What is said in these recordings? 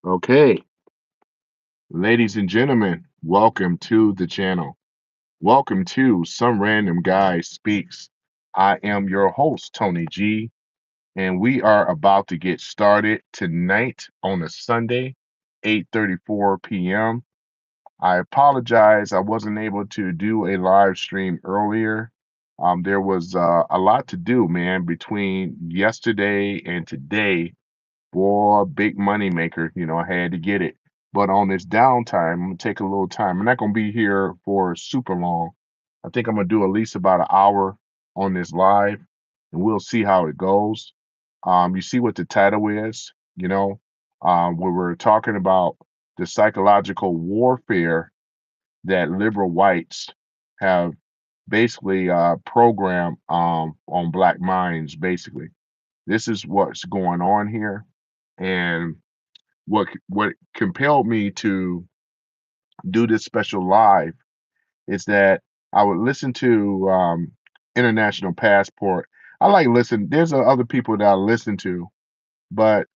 Okay, ladies and gentlemen, welcome to the channel. Welcome to Some Random Guy Speaks. I am your host, Tony G, and we are about to get started tonight on a Sunday, 8:34 p.m. I apologize, I wasn't able to do a live stream earlier. There was a lot to do, man, between yesterday and today. Boy, big money maker. I had to get it. But on this downtime, I'm gonna take a little time. I'm not gonna be here for super long. I think I'm gonna do at least about an hour on this live, and we'll see how it goes. You see what the title is, where we're talking about the psychological warfare that liberal whites have basically programmed on black minds. Basically, this is what's going on here, and what compelled me to do this special live is that I would listen to International Passport. I like listen. There's other people that I listen to, but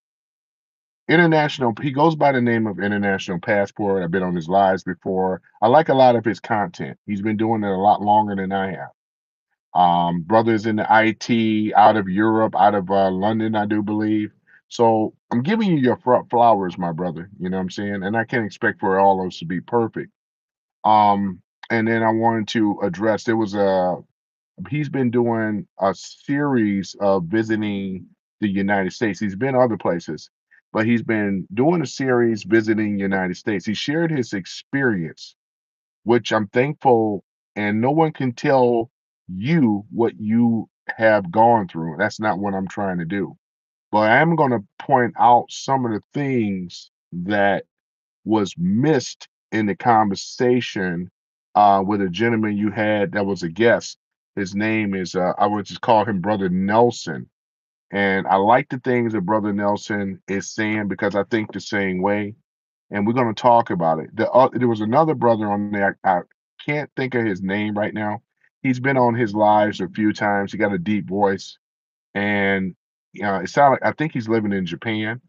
International. He goes by the name of International Passport. I've been on his lives before. I like a lot of his content. He's been doing it a lot longer than I have. Brothers in the IT out of Europe, out of London, I do believe. So I'm giving you your flowers, my brother. You know what I'm saying? And I can't expect for all of us to be perfect. Um, and then I wanted to address there was a he's been doing a series of visiting the United States. He's been other places, but he's been doing a series visiting the United States. He shared his experience, which I'm thankful, and no one can tell you what you have gone through. That's not what I'm trying to do. But I am going to point out some of the things that was missed in the conversation with a gentleman you had that was a guest. His name is, I would just call him Brother Nelson. And I like the things that Brother Nelson is saying because I think the same way, and we're going to talk about it. There was another brother on there. I can't think of his name right now. He's been on his lives a few times. He got a deep voice, and it sounded. I think he's living in Japan.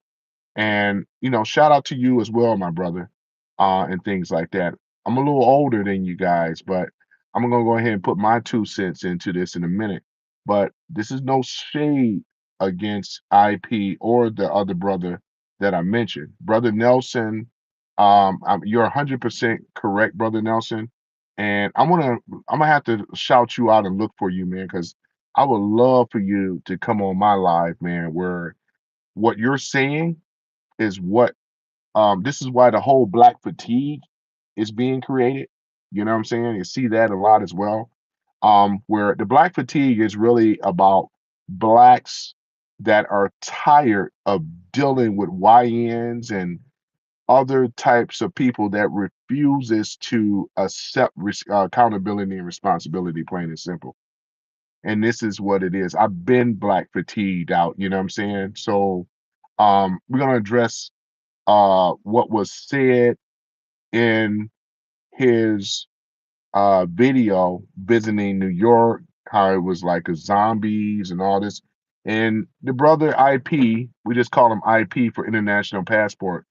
And shout out to you as well, my brother, and things like that. I'm a little older than you guys, but I'm gonna go ahead and put my 2 cents into this in a minute. But this is no shade against IP or the other brother that I mentioned. Brother Nelson, you're 100% correct, Brother Nelson. And I'm gonna have to shout you out and look for you, man, because I would love for you to come on my live, man, where what you're saying is what this is why the whole black fatigue is being created. You know what I'm saying? You see that a lot as well. Where the black fatigue is really about blacks that are tired of dealing with YNs and other types of people that refuses to accept accountability and responsibility, plain and simple. And this is what it is. I've been black fatigued out, you know what I'm saying? So we're gonna address what was said in his video visiting New York, how it was like a zombies and all this. And the brother IP, we just call him IP for International Passport.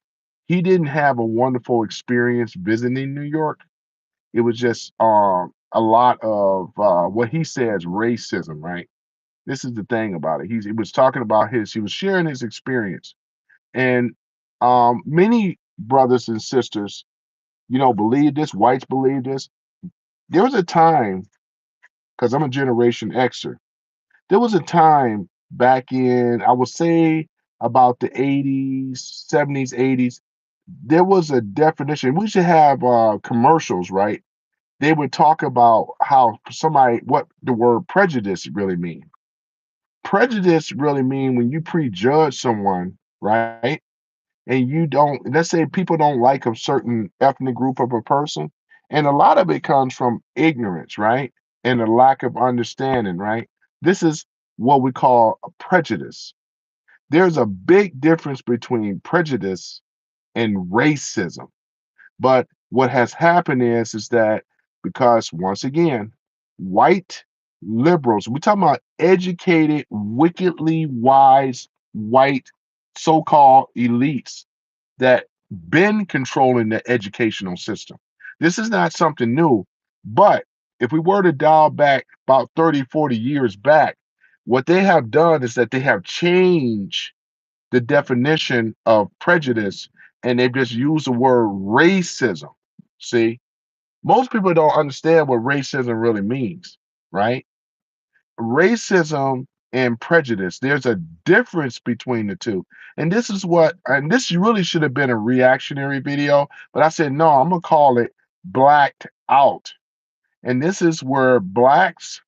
He didn't have a wonderful experience visiting New York. It was just a lot of what he says racism, right? This is the thing about it. He was talking about he was sharing his experience. And many brothers and sisters, believe this, whites believe this. There was a time, because I'm a Generation Xer, there was a time back in, I would say about the 80s, 70s, 80s, there was a definition. We should have commercials, right? They would talk about how what the word prejudice really means. Prejudice really mean when you prejudge someone, right? And you don't, let's say people don't like a certain ethnic group of a person, and a lot of it comes from ignorance, right? And a lack of understanding, right? This is what we call a prejudice. There's a big difference between prejudice and racism. But what has happened is that because once again, white liberals, we're talking about educated, wickedly wise white so-called elites, that been controlling the educational system. This is not something new, but if we were to dial back about 30, 40 years back, what they have done is that they have changed the definition of prejudice and they've just used the word racism. See, most people don't understand what racism really means, right? Racism and prejudice, there's a difference between the two. And this really should have been a reactionary video, but I said, no, I'm going to call it blacked out. And this is where blacks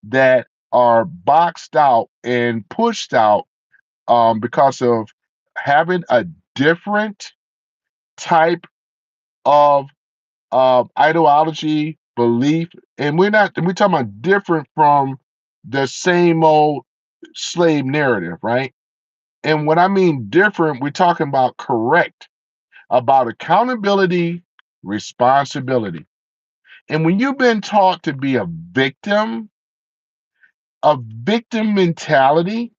that are boxed out and pushed out because of having a different type of ideology, belief, and we're talking about different from the same old slave narrative, right? And when I mean different, we're talking about correct, about accountability, responsibility. And when you've been taught to be a victim mentality,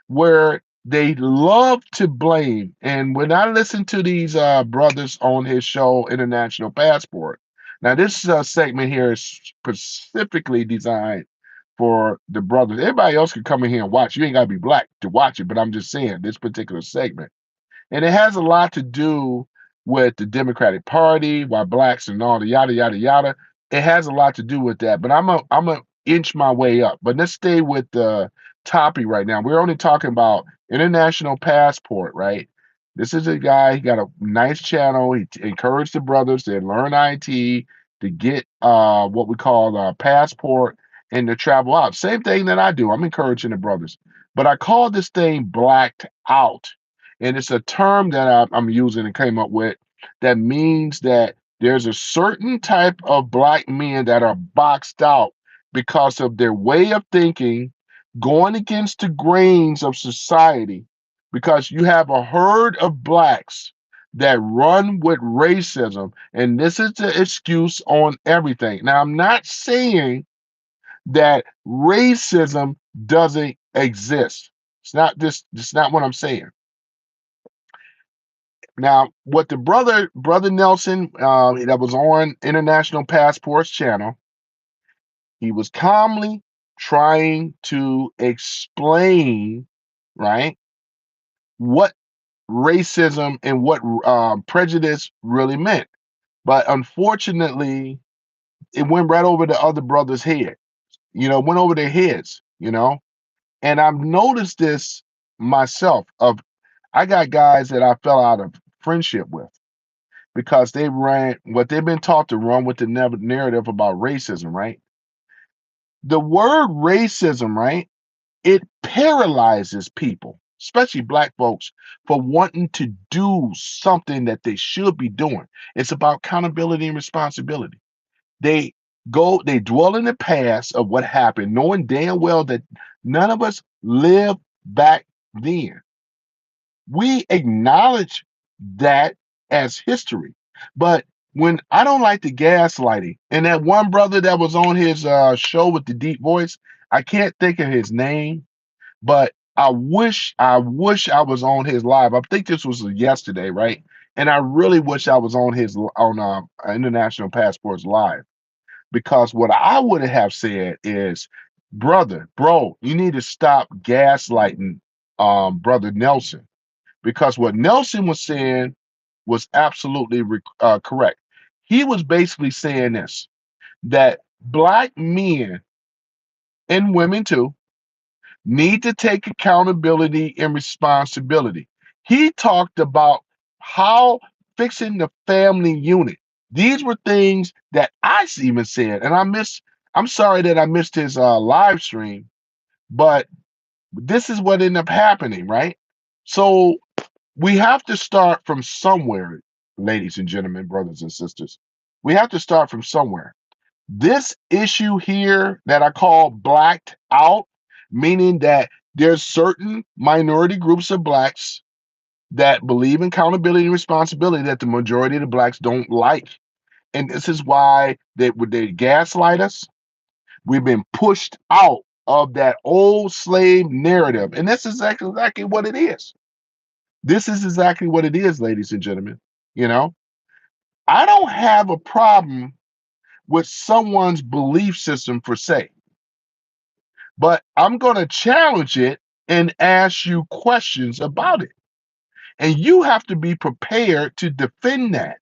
where they love to blame. And when I listen to these brothers on his show, International Passport, now this segment here is specifically designed for the brothers. Everybody else can come in here and watch. You ain't got to be black to watch it, but I'm just saying this particular segment. And it has a lot to do with the Democratic Party, why blacks and all the yada yada yada. It has a lot to do with that. But I'm a inch my way up. But let's stay with the topic right now. We're only talking about International Passport, right? This is a guy, he got a nice channel. He encouraged the brothers to learn IT, to get what we call a passport and to travel out. Same thing that I do. I'm encouraging the brothers. But I call this thing blacked out, and it's a term that I'm using and came up with that means that there's a certain type of black men that are boxed out because of their way of thinking, going against the grains of society, because you have a herd of blacks that run with racism, and this is the excuse on everything. Now, I'm not saying that racism doesn't exist. It's not what I'm saying. Now, what the brother Nelson that was on International Passport's channel, he was calmly trying to explain, right, what racism and what prejudice really meant. But unfortunately, it went right over the other brother's head. Went over their heads. And I've noticed this myself. I got guys that I fell out of friendship with because they ran what they've been taught to run with the narrative about racism, right? The word racism, right? It paralyzes people, especially black folks, for wanting to do something that they should be doing. It's about accountability and responsibility. They they dwell in the past of what happened, knowing damn well that none of us lived back then. We acknowledge that as history. But when I don't like the gaslighting, and that one brother that was on his show with the deep voice, I can't think of his name, but I wish I was on his live. I think this was yesterday, right? And I really wish I was on his on International Passports live, because what I would have said is, bro, you need to stop gaslighting brother Nelson, because what Nelson was saying was absolutely correct. He was basically saying this, that black men and women too need to take accountability and responsibility. He talked about how fixing the family unit. These were things that I even said, and I'm sorry that I missed his live stream, but this is what ended up happening, right? So we have to start from somewhere, ladies and gentlemen, brothers and sisters. We have to start from somewhere. This issue here that I call blacked out, meaning that there's certain minority groups of blacks that believe in accountability and responsibility that the majority of the blacks don't like. And this is why they gaslight us. We've been pushed out of that old slave narrative. And that's exactly what it is. This is exactly what it is, ladies and gentlemen. You know, I don't have a problem with someone's belief system per se, but I'm going to challenge it and ask you questions about it. And you have to be prepared to defend that,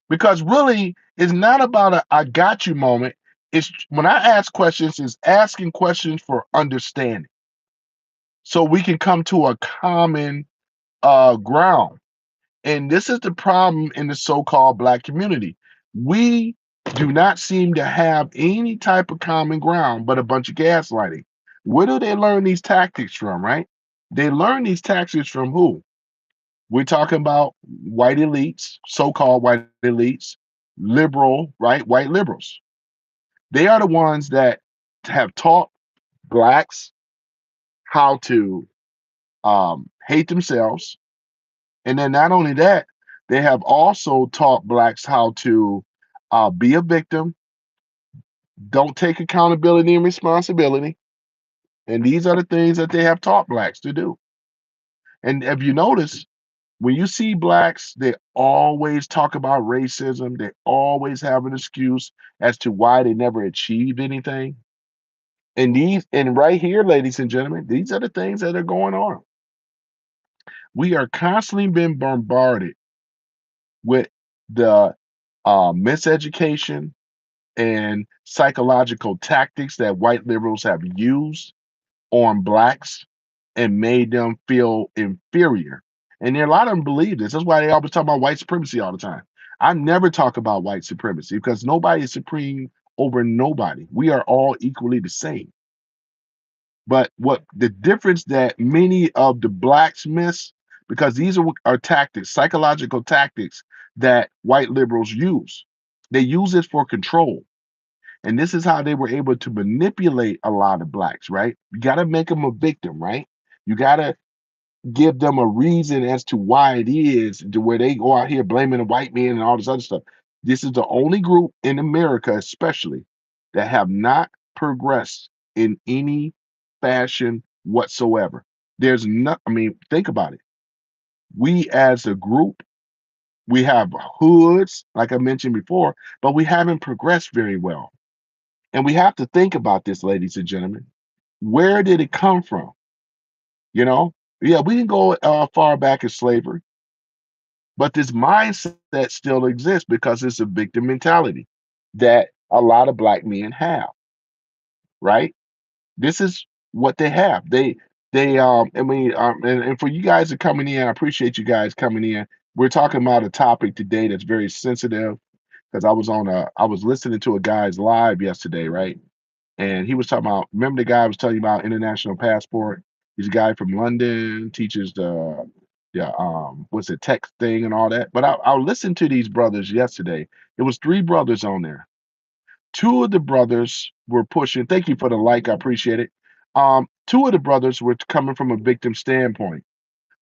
because really it's not about a I got you moment. It's when I ask questions, it's asking questions for understanding so we can come to a common ground. And this is the problem in the so-called black community. We do not seem to have any type of common ground but a bunch of gaslighting. Where do they learn these tactics from, right? They learn these tactics from who? We're talking about white elites, so-called white elites, liberal, right? White liberals. They are the ones that have taught blacks how to hate themselves. And then not only that, they have also taught blacks how to be a victim, don't take accountability and responsibility. And these are the things that they have taught blacks to do. And if you notice, when you see blacks, they always talk about racism. They always have an excuse as to why they never achieved anything. And right here, ladies and gentlemen, these are the things that are going on. We are constantly being bombarded with the miseducation and psychological tactics that white liberals have used on blacks and made them feel inferior. And there, a lot of them believe this. That's why they always talk about white supremacy all the time. I never talk about white supremacy because nobody is supreme over nobody. We are all equally the same. But what the difference that many of the blacks miss, because these are tactics, psychological tactics that white liberals use. They use it for control. And this is how they were able to manipulate a lot of blacks, right? You got to make them a victim, right? You got to give them a reason as to why it is to where they go out here blaming the white man and all this other stuff. This is the only group in America, especially, that have not progressed in any fashion whatsoever. There's not, I mean, think about it. We as a group, we have hoods, like I mentioned before, but we haven't progressed very well. And we have to think about this, ladies and gentlemen. Where did it come from? You know, yeah, we can go far back as slavery, but this mindset still exists because it's a victim mentality that a lot of black men have, right? This is what they have. I mean, and for you guys that are coming in, I appreciate you guys coming in. We're talking about a topic today that's very sensitive because I was listening to a guy's live yesterday, right? And he was talking about, remember the guy I was telling you about international passport? He's a guy from London, teaches the what's the tech thing and all that. But I listened to these brothers yesterday. It was three brothers on there. Two of the brothers were pushing. Thank you for the like, I appreciate it. Two of the brothers were coming from a victim standpoint.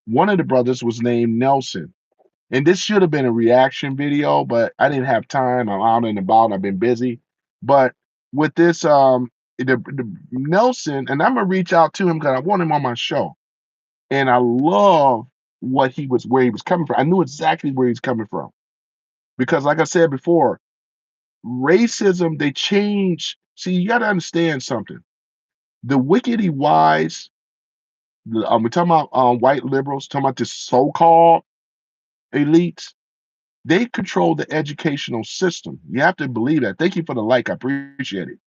One of the brothers was named Nelson. And this should have been a reaction video, but I didn't have time. I'm out and about. I've been busy. But with this, the Nelson, and I'm gonna reach out to him because I want him on my show. And I love where he was coming from. I knew exactly where he's coming from because, like I said before, racism they change. See, you got to understand something. The wickedy wise. We're talking about white liberals, talking about this so-called elites. They control the educational system. You have to believe that. Thank you for the like. I appreciate it.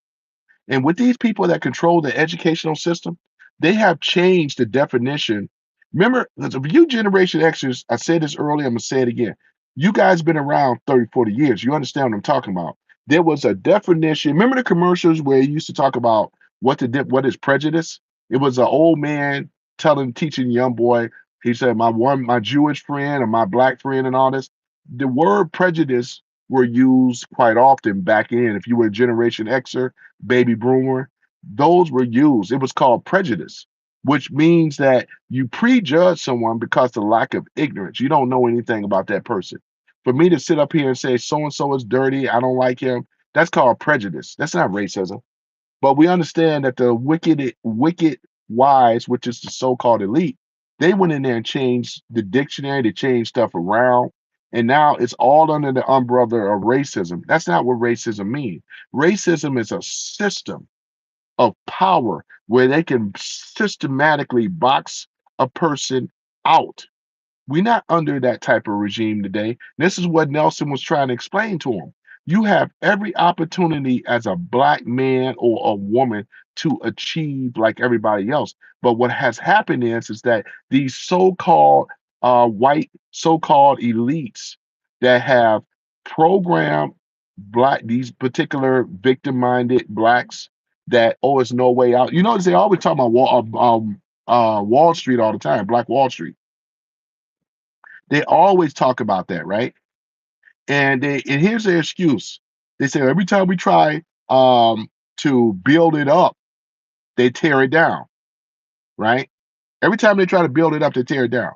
And with these people that control the educational system, they have changed the definition. Remember, if you Generation Xers, I said this earlier, I'm going to say it again. You guys been around 30, 40 years. You understand what I'm talking about. There was a definition. Remember the commercials where you used to talk about what is prejudice? It was an old man teaching a young boy. He said, my Jewish friend or my black friend and all this. The word prejudice were used quite often back in. If you were a Generation Xer, baby boomer, those were used. It was called prejudice, which means that you prejudge someone because of the lack of ignorance. You don't know anything about that person. For me to sit up here and say so and so is dirty, I don't like him, that's called prejudice. That's not racism. But we understand that the wicked wise, which is the so-called elite, They went in there and changed the dictionary, they changed stuff around, and now it's all under the umbrella of racism. That's not what racism means. Racism is a system of power where they can systematically box a person out. We're not under that type of regime today. This is what Nelson was trying to explain to him. You have every opportunity as a black man or a woman to achieve like everybody else. But what has happened is that these so-called white so-called elites that have programmed these particular victim-minded blacks that it's no way out. You notice they always talk about Wall Street all the time, Black Wall Street. They always talk about that, right? And here's their excuse. They say every time we try to build it up, they tear it down, right? Every time they try to build it up, they tear it down.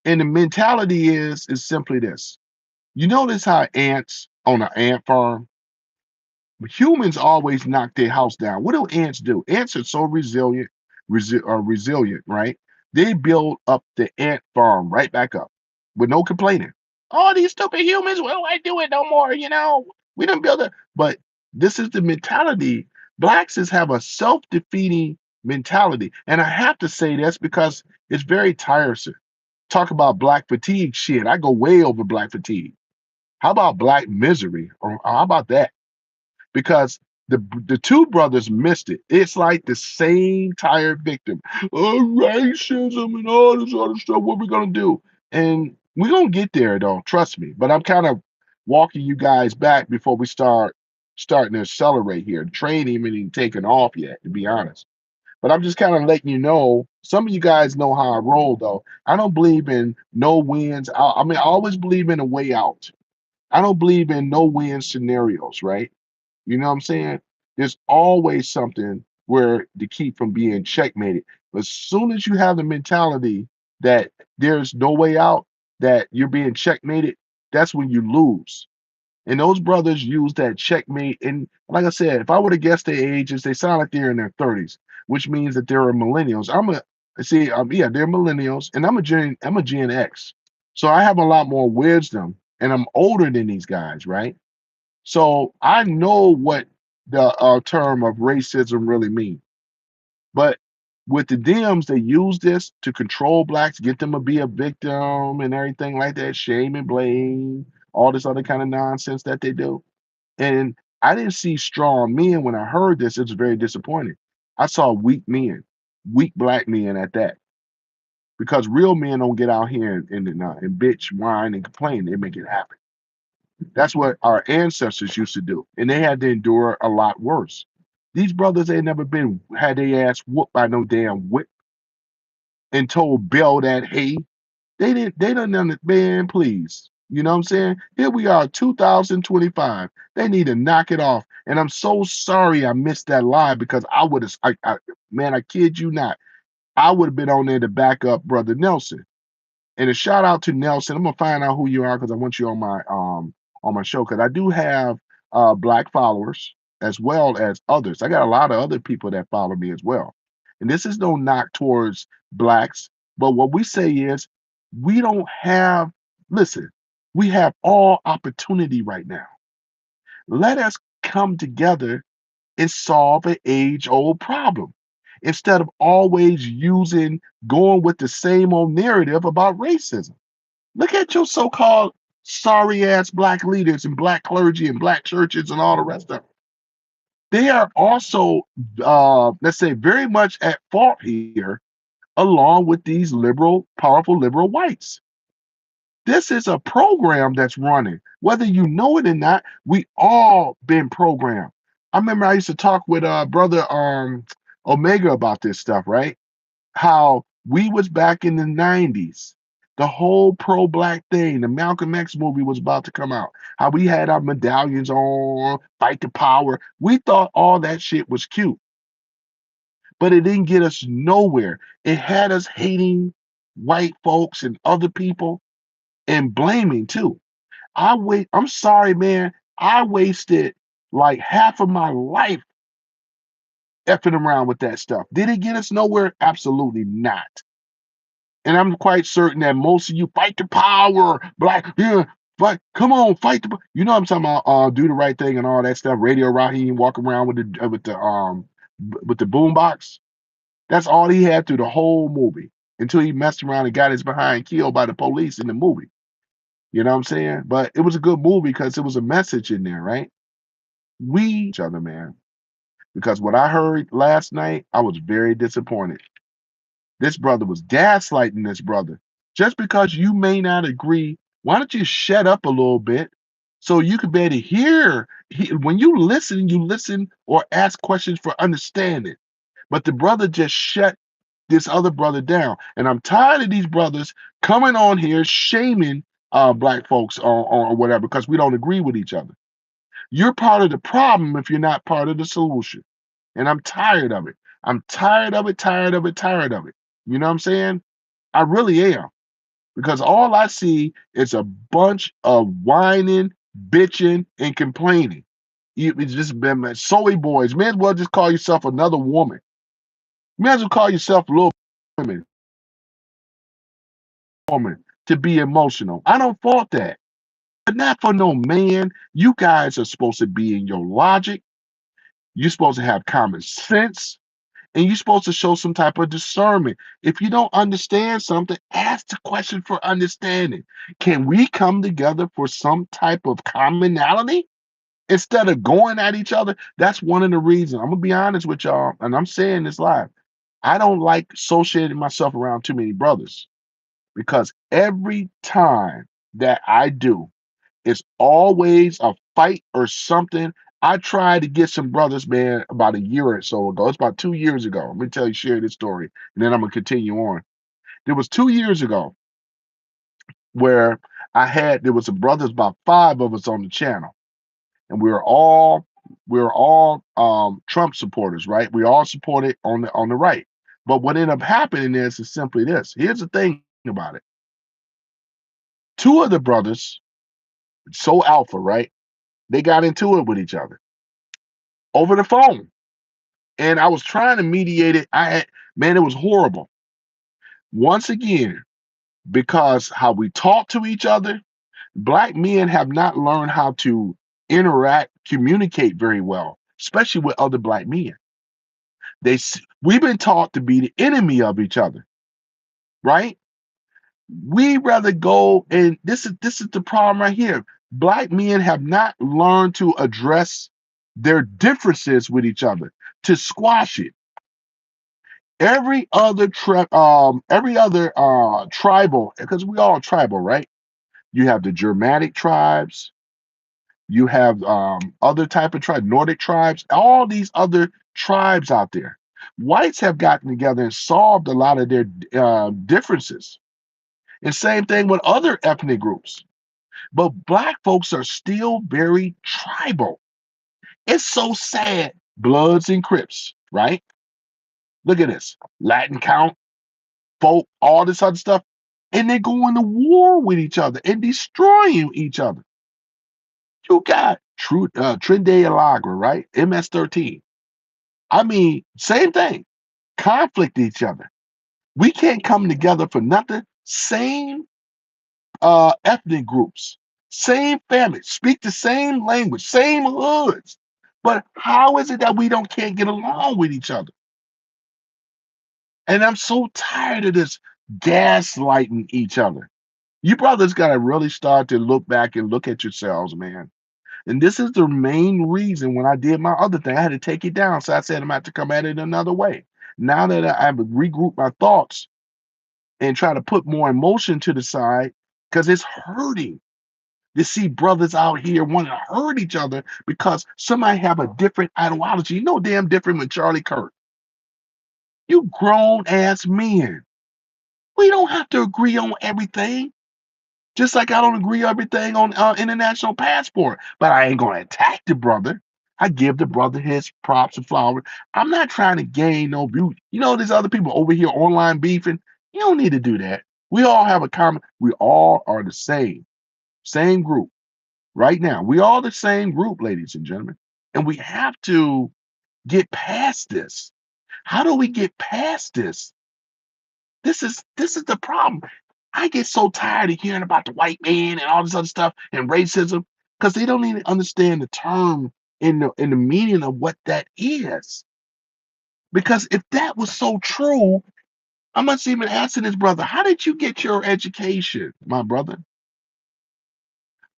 And the mentality is simply this. You notice how ants on an ant farm, humans always knock their house down. What do ants do? Ants are so resilient, right? They build up the ant farm right back up with no complaining. Oh, these stupid humans, what do I do it no more? We didn't build it. But this is the mentality. Blacks have a self-defeating mentality. And I have to say this because it's very tiresome. Talk about black fatigue shit. I go way over black fatigue. How about black misery? Or how about that? Because the two brothers missed it. It's like the same tired victim. Oh, racism and all this other stuff. What we gonna do? And we're gonna get there though, trust me. But I'm kind of walking you guys back before we starting to accelerate here. The train ain't even taken off yet, to be honest. But I'm just kind of letting you know. Some of you guys know how I roll though. I don't believe in no wins. I mean, I always believe in a way out. I don't believe in no win scenarios, right? You know what I'm saying? There's always something where to keep from being checkmated. But as soon as you have the mentality that there's no way out, that you're being checkmated, that's when you lose. And those brothers use that checkmate. And like I said, if I would have guessed their ages, they sound like they're in their 30s, which means that they're millennials. Yeah, they're millennials, and I'm a Gen X. So I have a lot more wisdom, and I'm older than these guys, right? So I know what the term of racism really means. But with the Dems, they use this to control blacks, get them to be a victim and everything like that, shame and blame, all this other kind of nonsense that they do. And I didn't see strong men when I heard this. It was very disappointing. I saw weak men, weak black men at that, because real men don't get out here and bitch, whine, and complain. They make it happen. That's what our ancestors used to do, and they had to endure a lot worse. These brothers ain't never been had their ass whooped by no damn whip and told Bell that hey. They don't man, please. You know what I'm saying? Here we are, 2025. They need to knock it off. And I'm so sorry I missed that live because I would have man, I kid you not. I would have been on there to back up Brother Nelson. And a shout out to Nelson. I'm gonna find out who you are because I want you on my show because I do have black followers as well as others. I got a lot of other people that follow me as well. And this is no knock towards blacks, but what we say is we don't have listen, we have all opportunity right now. Let us come together and solve an age-old problem instead of always going with the same old narrative about racism. Look at your so-called sorry ass black leaders and black clergy and black churches and all the rest of them. They are also, let's say, very much at fault here, along with these powerful liberal whites. This is a program that's running. Whether you know it or not, we all been programmed. I remember I used to talk with brother Omega about this stuff, right? How we was back in the 90s. The whole pro-black thing, the Malcolm X movie was about to come out. How we had our medallions on, fight the power. We thought all that shit was cute, but it didn't get us nowhere. It had us hating white folks and other people and blaming too. I'm sorry, man. I wasted like half of my life effing around with that stuff. Did it get us nowhere? Absolutely not. And I'm quite certain that most of you fight the power, black, yeah, fight, come on, fight the, you know what I'm talking about, do the right thing and all that stuff. Radio Raheem walk around with the boombox. That's all he had through the whole movie until he messed around and got his behind killed by the police in the movie. You know what I'm saying? But it was a good movie because it was a message in there, right? We each other, man. Because what I heard last night, I was very disappointed. This brother was gaslighting this brother. Just because you may not agree, why don't you shut up a little bit so you can better hear? When you listen or ask questions for understanding. But the brother just shut this other brother down. And I'm tired of these brothers coming on here shaming black folks or whatever because we don't agree with each other. You're part of the problem if you're not part of the solution. And I'm tired of it. I'm tired of it, tired of it, tired of it. You know what I'm saying? I really am. Because all I see is a bunch of whining, bitching, and complaining. It's just been soy boys. May as well just call yourself another woman. May as well call yourself a little women, woman to be emotional. I don't fault that. But not for no man. You guys are supposed to be in your logic. You're supposed to have common sense. And you're supposed to show some type of discernment. If you don't understand something, ask the question for understanding. Can we come together for some type of commonality instead of going at each other? That's one of the reasons. I'm gonna be honest with y'all, and I'm saying this live. I don't like associating myself around too many brothers because every time that I do, it's always a fight or something. I tried to get some brothers, man, about a year or so ago. It's about 2 years ago. Let me tell you, share this story, and then I'm gonna continue on. There was 2 years ago where there was a brothers, about five of us on the channel, and we were all Trump supporters, right? We all supported on the right. But what ended up happening is simply this. Here's the thing about it. Two of the brothers, so alpha, right? They got into it with each other over the phone. And I was trying to mediate it. Man, it was horrible. Once again, because how we talk to each other, black men have not learned how to interact, communicate very well, especially with other black men. We've been taught to be the enemy of each other, right? We rather go, and this is the problem right here. Black men have not learned to address their differences with each other, to squash it. Every other tribal, because we all tribal, right? You have the Germanic tribes, you have other type of tribes, Nordic tribes, all these other tribes out there. Whites have gotten together and solved a lot of their differences. And same thing with other ethnic groups. But black folks are still very tribal. It's so sad. Bloods and Crips, right? Look at this. Latin count, folk, all this other stuff. And they're going to war with each other and destroying each other. You got Trinidad Alagra, right? MS-13. I mean, same thing. Conflict each other. We can't come together for nothing. Same ethnic groups, same families, speak the same language, same hoods. But how is it that we don't can't get along with each other? And I'm so tired of this gaslighting each other. You brothers got to really start to look back and look at yourselves, man. And this is the main reason when I did my other thing, I had to take it down. So I said I'm going to have to come at it another way. Now that I've regrouped my thoughts and try to put more emotion to the side, because it's hurting to see brothers out here wanting to hurt each other because somebody have a different ideology. You know damn different than Charlie Kirk. You grown ass men. We don't have to agree on everything. Just like I don't agree everything on international passport, but I ain't gonna attack the brother. I give the brother his props and flowers. I'm not trying to gain no view. You know, there's other people over here online beefing. You don't need to do that. We all have a common. We all are the same group. Right now, we all the same group, ladies and gentlemen, and we have to get past this. How do we get past this? This is the problem. I get so tired of hearing about the white man and all this other stuff and racism because they don't even understand the term in the meaning of what that is. Because if that was so true, I must even asking this brother, how did you get your education, my brother?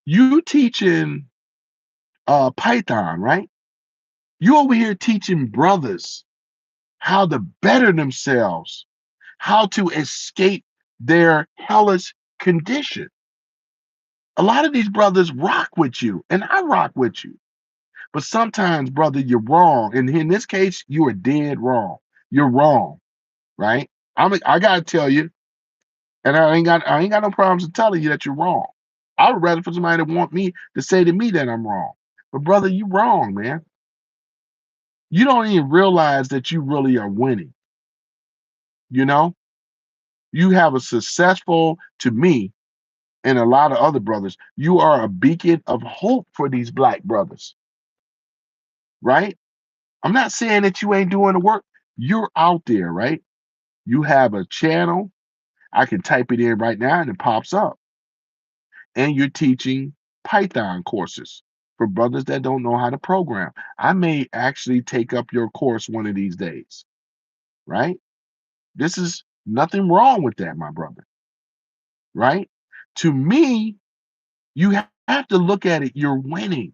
You teaching Python, right? You over here teaching brothers how to better themselves, how to escape their hellish condition. A lot of these brothers rock with you, and I rock with you. But sometimes, brother, you're wrong. And in this case, you are dead wrong. You're wrong, right? I gotta tell you, and I ain't got no problems in telling you that you're wrong. I would rather for somebody to want me to say to me that I'm wrong. But brother, you wrong, man. You don't even realize that you really are winning. You know, you have a successful, to me, and a lot of other brothers, you are a beacon of hope for these black brothers, right? I'm not saying that you ain't doing the work. You're out there, right? You have a channel. I can type it in right now and it pops up. And you're teaching Python courses for brothers that don't know how to program. I may actually take up your course one of these days, right? This is nothing wrong with that, my brother, right? To me, you have to look at it, you're winning.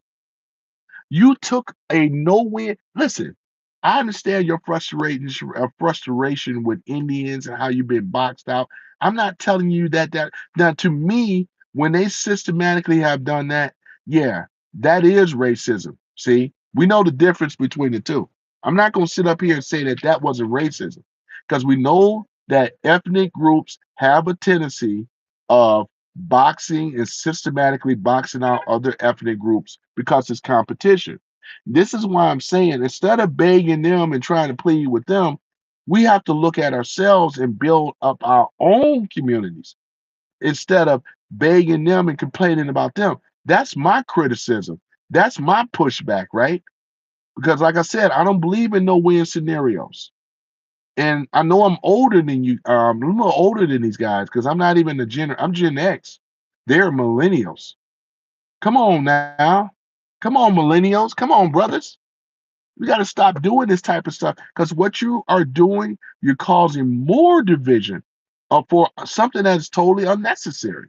You took a no-win. Listen, I understand your frustration with Indians and how you've been boxed out. I'm not telling you that now to me, when they systematically have done that, yeah, that is racism. See, we know the difference between the two. I'm not going to sit up here and say that that wasn't racism because we know that ethnic groups have a tendency of boxing and systematically boxing out other ethnic groups because it's competition. This is why I'm saying instead of begging them and trying to plead with them, we have to look at ourselves and build up our own communities instead of begging them and complaining about them. That's my criticism. That's my pushback, right? Because, like I said, I don't believe in no win scenarios. And I know I'm older than you. I'm a little older than these guys because I'm not even I'm Gen X. They're millennials. Come on now. Come on, millennials. Come on, brothers. We got to stop doing this type of stuff because what you are doing, you're causing more division for something that's totally unnecessary.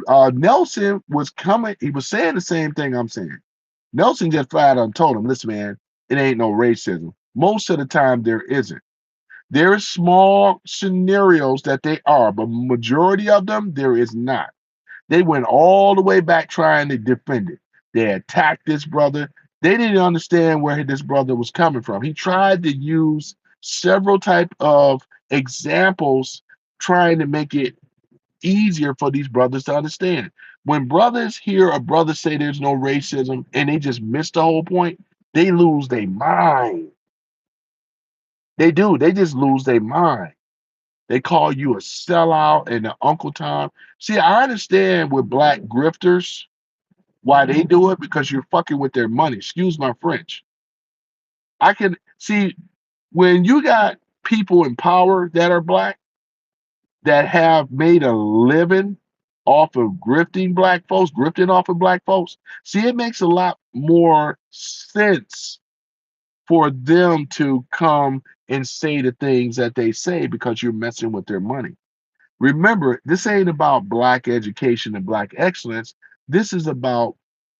Nelson was coming, he was saying the same thing I'm saying. Nelson just flat out told him, listen, man, it ain't no racism. Most of the time, there isn't. There are small scenarios that they are, but majority of them, there is not. They went all the way back trying to defend it. They attacked this brother. They didn't understand where this brother was coming from. He tried to use several type of examples trying to make it easier for these brothers to understand. When brothers hear a brother say there's no racism and they just miss the whole point, they lose their mind. They do. They just lose their mind. They call you a sellout and an Uncle Tom. See, I understand with black grifters why they do it because you're fucking with their money. Excuse my French. I can see when you got people in power that are black that have made a living off of grifting black folks, grifting off of black folks. See, it makes a lot more sense for them to come and say the things that they say because you're messing with their money. Remember, this ain't about black education and black excellence. This is about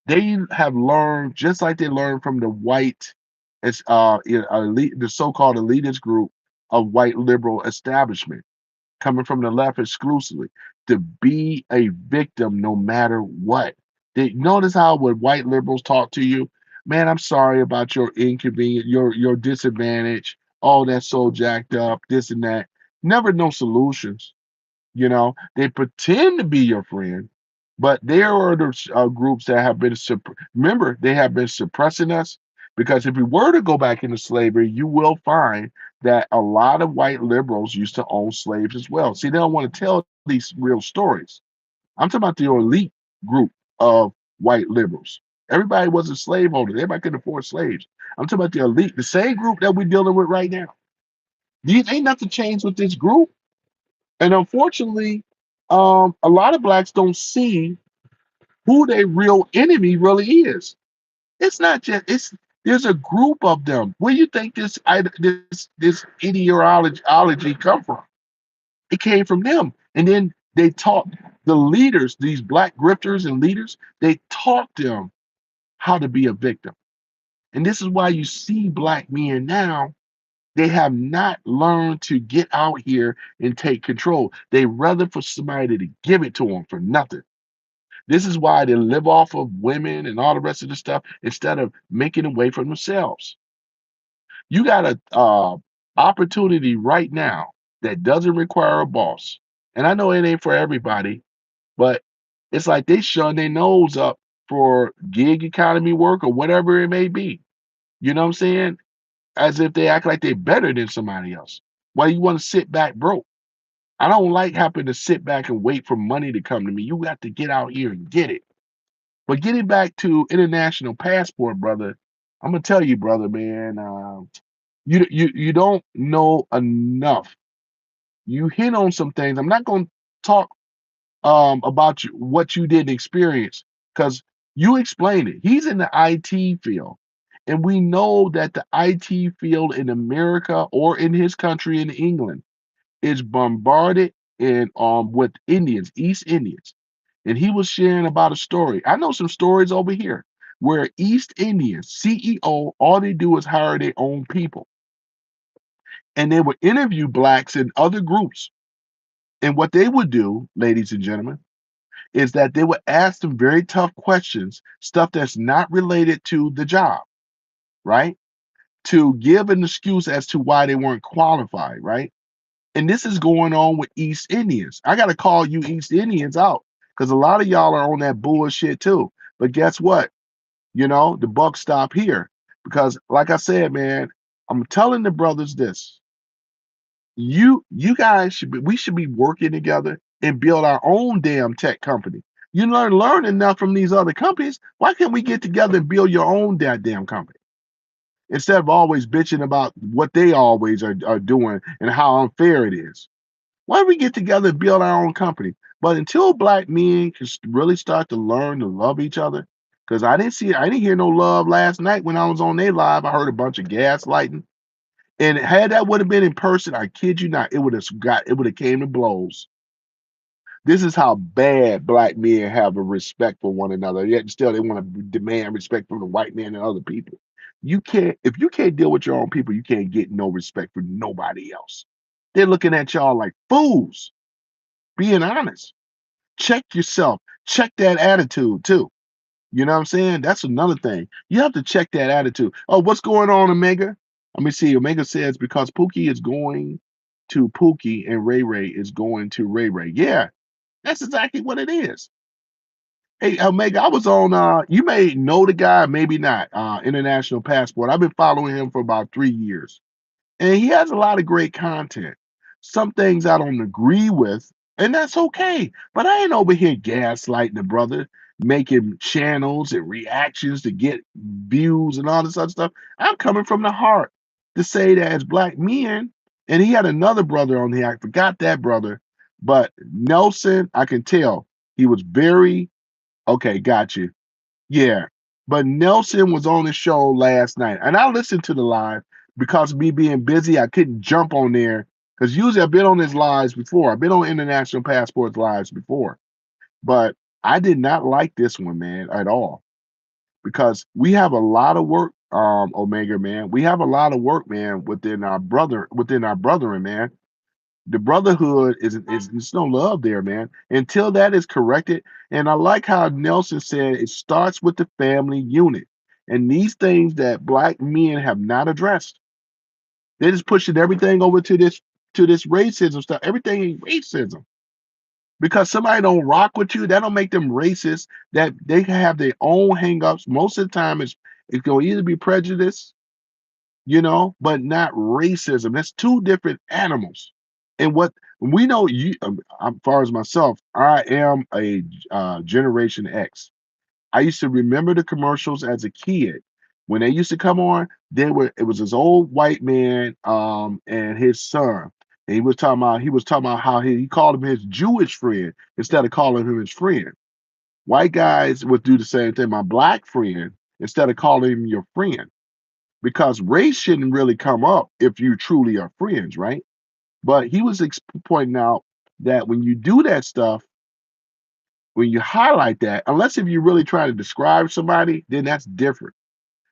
they have learned just like they learned from the white, elite, the so-called elitist group of white liberal establishment coming from the left exclusively to be a victim no matter what. They notice how when white liberals talk to you, man, I'm sorry about your inconvenience, your disadvantage. Oh, that's so jacked up, this and that. Never no solutions. They pretend to be your friend, but there are the groups that have been remember they have been suppressing us because if we were to go back into slavery, you will find that a lot of white liberals used to own slaves as well. See, they don't want to tell these real stories. I'm talking about the elite group of white liberals. Everybody wasn't slaveholders. Everybody could afford slaves. I'm talking about the elite, the same group that we're dealing with right now. These ain't nothing changed with this group. And unfortunately, a lot of blacks don't see who their real enemy really is. It's not just it's there's a group of them. Where you think this ideology come from? It came from them. And then they taught the leaders, these black grifters and leaders, they taught them how to be a victim. And this is why you see black men now, they have not learned to get out here and take control. They rather for somebody to give it to them for nothing. This is why they live off of women and all the rest of the stuff instead of making a way for themselves. You got a opportunity right now that doesn't require a boss. And I know it ain't for everybody, but it's like they shun their nose up for gig economy work or whatever it may be. You know what I'm saying? As if they act like they're better than somebody else. Why you want to sit back broke? I don't like having to sit back and wait for money to come to me. You got to get out here and get it. But getting back to international passport, brother, I'm gonna tell you, brother, man, you don't know enough. You hit on some things. I'm not gonna talk about what you didn't experience because you explained it. He's in the IT field, and we know that the IT field in America or in his country in England is bombarded in with Indians, East Indians. And he was sharing about a story. I know some stories over here where East Indians, CEO, all they do is hire their own people. And they would interview blacks in other groups. And what they would do, ladies and gentlemen, is that they would ask them very tough questions, stuff that's not related to the job, right? To give an excuse as to why they weren't qualified, right? And this is going on with East Indians. I got to call you East Indians out because a lot of y'all are on that bullshit too. But guess what? You know, the buck stop here because, like I said, man, I'm telling the brothers this: you guys should be, we should be working together and build our own damn tech company. You learn enough from these other companies. Why can't we get together and build your own damn company instead of always bitching about what they always are doing and how unfair it is? Why don't we get together and build our own company? But until black men can really start to learn to love each other, because I didn't hear no love last night when I was on their live. I heard a bunch of gaslighting. And had that would have been in person, I kid you not, it would have came to blows. This is how bad black men have a respect for one another. Yet still they want to demand respect from the white man and other people. You can't if you can't deal with your own people, you can't get no respect for nobody else. They're looking at y'all like fools. Being honest. Check yourself. Check that attitude too. You know what I'm saying? That's another thing. You have to check that attitude. Oh, what's going on, Omega? Let me see. Omega says because Pookie is going to Pookie and Ray Ray is going to Ray Ray. Yeah, that's exactly what it is. Hey, Omega, I was on you may know the guy, maybe not. International Passport. I've been following him for about 3 years. And he has a lot of great content. Some things I don't agree with, and that's okay. But I ain't over here gaslighting the brother, making channels and reactions to get views and all this other stuff. I'm coming from the heart to say that as black men, and he had another brother on here. I forgot that brother, but Nelson, I can tell he was very okay. Got you. Yeah, but Nelson was on the show last night, and I listened to the live because of me being busy. I couldn't jump on there because usually I've been on his lives before. I've been on International Passports lives before, but I did not like this one, man, at all because we have a lot of work, Omega, man. We have a lot of work, man, within our brethren, man. The brotherhood is there's no love there, man. Until that is corrected. And I like how Nelson said it starts with the family unit. And these things that black men have not addressed. They're just pushing everything over to this racism stuff. Everything is racism. Because somebody don't rock with you, that don't make them racist. That they can have their own hangups. Most of the time it's gonna either be prejudice, but not racism. That's two different animals. And what we know, as far as myself, I am a Generation X. I used to remember the commercials as a kid When they used to come on, it was this old white man and his son. And he was talking about how he called him his Jewish friend instead of calling him his friend. White guys would do the same thing, my black friend, instead of calling him your friend. Because race shouldn't really come up if you truly are friends, right? But he was pointing out that when you do that stuff, when you highlight that, unless if you really try to describe somebody, then that's different.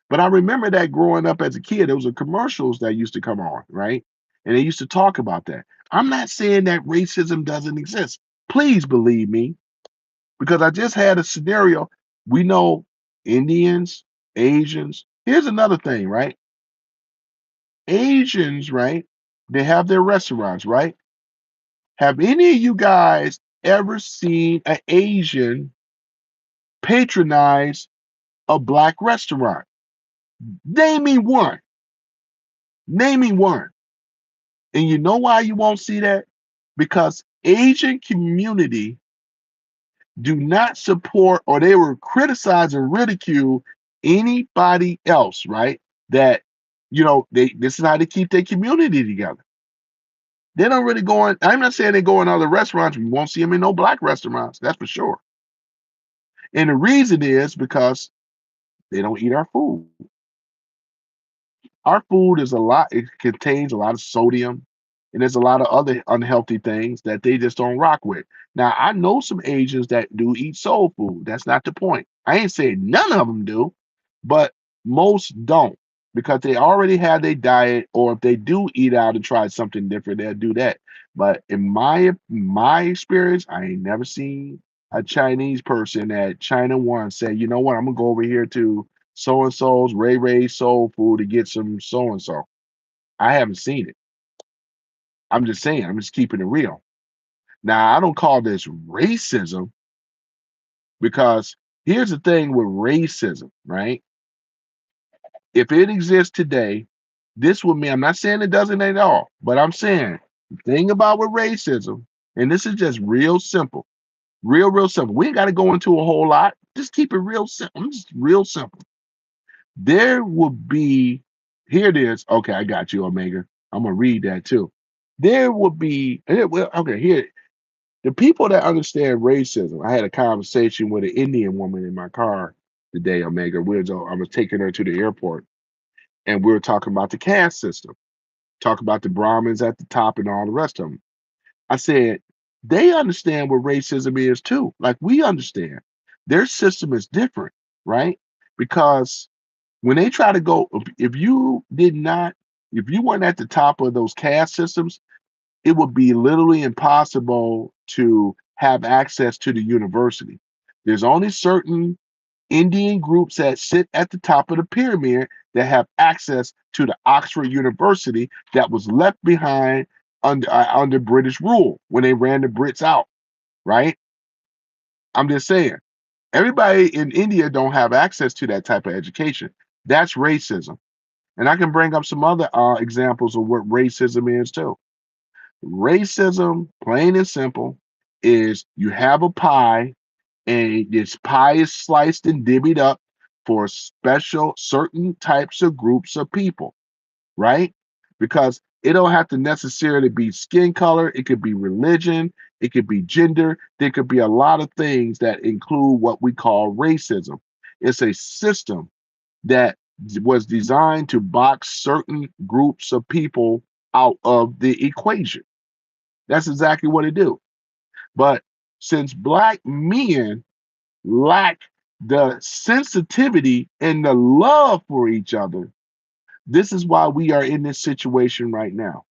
But I remember that growing up as a kid, there was a commercials that used to come on, right? And they used to talk about that. I'm not saying that racism doesn't exist. Please believe me, because I just had a scenario. We know Indians, Asians. Here's another thing, right? Asians, right? They have their restaurants, right? Have any of you guys ever seen an Asian patronize a black restaurant? Name me one. Name me one. And you know why you won't see that? Because Asian community do not support, or they will criticize and ridicule anybody else, right? That this is how they keep their community together. They don't really go in. I'm not saying they go in other restaurants. You won't see them in no black restaurants. That's for sure. And the reason is because they don't eat our food. Our food is a lot, it contains a lot of sodium, and there's a lot of other unhealthy things that they just don't rock with. Now, I know some Asians that do eat soul food. That's not the point. I ain't saying none of them do, but most don't because they already have their diet, or if they do eat out and try something different, they'll do that. But in my experience, I ain't never seen a Chinese person at China One say, you know what, I'm gonna go over here to so and so's Ray Ray Soul Food to get some so and so. I haven't seen it. I'm just saying, I'm just keeping it real. Now, I don't call this racism because here's the thing with racism, right? If it exists today, this would mean, I'm not saying it doesn't at all, but I'm saying the thing about with racism, and this is just real simple, real simple. We ain't got to go into a whole lot. Just keep it real simple. Just real simple. There would be, here it is. Okay, I got you, Omega. I'm gonna read that too. There would be, well, okay, here, the people that understand racism. I had a conversation with an Indian woman in my car today, Omega. I was taking her to the airport, and we were talking about the caste system, talk about the Brahmins at the top and all the rest of them. I said, they understand what racism is too. Like we understand. Their system is different, right? Because when they try to go, if you did not, if you weren't at the top of those caste systems, it would be literally impossible to have access to the university. There's only certain Indian groups that sit at the top of the pyramid that have access to the Oxford University that was left behind under British rule when they ran the Brits out, right? I'm just saying, everybody in India don't have access to that type of education. That's racism. And I can bring up some other examples of what racism is too. Racism, plain and simple, is you have a pie and this pie is sliced and divvied up for special certain types of groups of people, right? Because it don't have to necessarily be skin color, it could be religion, it could be gender, there could be a lot of things that include what we call racism. It's a system that was designed to box certain groups of people out of the equation. That's exactly what it do. But since black men lack the sensitivity and the love for each other, this is why we are in this situation right now.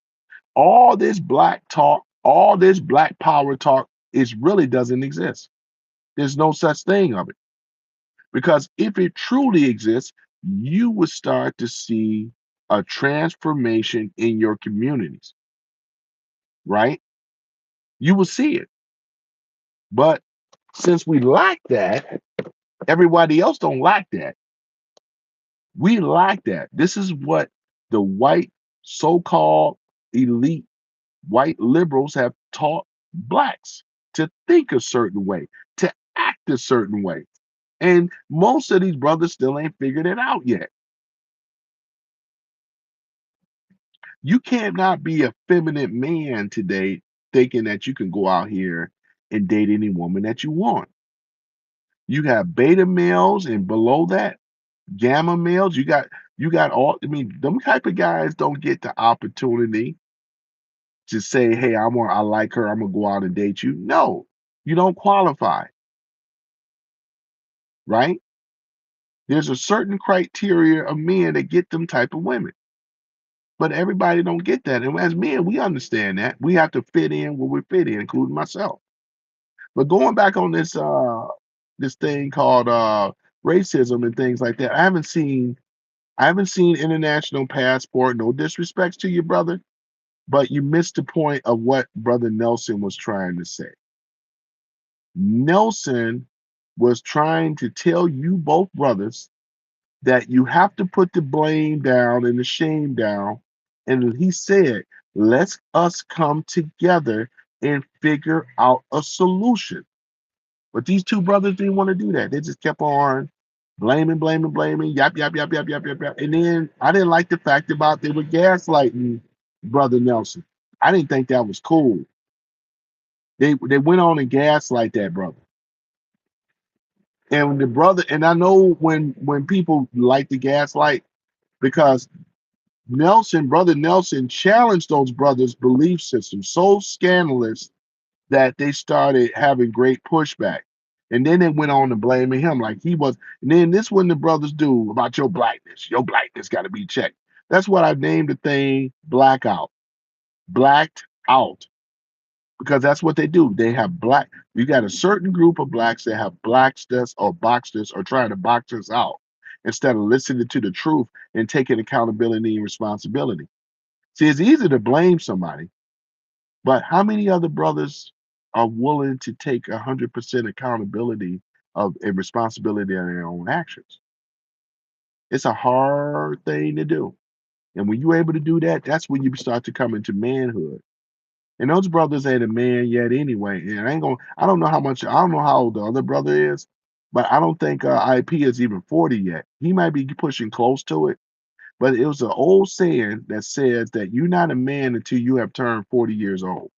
All this black talk, all this black power talk, is really doesn't exist. There's no such thing of it. Because if it truly exists, you would start to see a transformation in your communities, right? You will see it. But since we lack that, everybody else don't lack that. We lack that. This is what the white so-called elite white liberals have taught blacks to think a certain way, to act a certain way. And most of these brothers still ain't figured it out yet. You cannot be a feminine man today thinking that you can go out here and date any woman that you want. You have beta males and below that, gamma males. You got all, I mean, them type of guys don't get the opportunity to say, "Hey, I like her, I'm gonna go out and date you." No, you don't qualify, right? There's a certain criteria of men that get them type of women, but everybody don't get that. And as men, we understand that. We have to fit in where we fit in, including myself. But going back on this thing called racism and things like that, I haven't seen international passport. No disrespects to your brother, but you missed the point of what Brother Nelson was trying to say. Nelson was trying to tell you both brothers that you have to put the blame down and the shame down. And he said, let's us come together and figure out a solution. But these two brothers didn't want to do that. They just kept on blaming, blaming, blaming, yap, yap, yap, yap, yap, yap, yap. And then I didn't like the fact about they were gaslighting Brother Nelson. I didn't think that was cool. They went on and gaslight that brother. And the brother, and I know when people like to gaslight because Brother Nelson challenged those brothers' belief system so scandalous that they started having great pushback. And then they went on to blaming him like he was. And then this when the brothers do about your blackness. Your blackness got to be checked. That's what I named the thing blackout. Blacked out. Because that's what they do. They have black. You got a certain group of blacks that have blacked us or boxed us or trying to box us out instead of listening to the truth and taking accountability and responsibility. See, it's easy to blame somebody, but how many other brothers are willing to take 100% accountability of and responsibility of their own actions? It's a hard thing to do. And when you're able to do that, that's when you start to come into manhood. And those brothers ain't a man yet anyway. And I don't know how much, I don't know how old the other brother is, but I don't think IP is even 40 yet. He might be pushing close to it. But it was an old saying that says that you're not a man until you have turned 40 years old.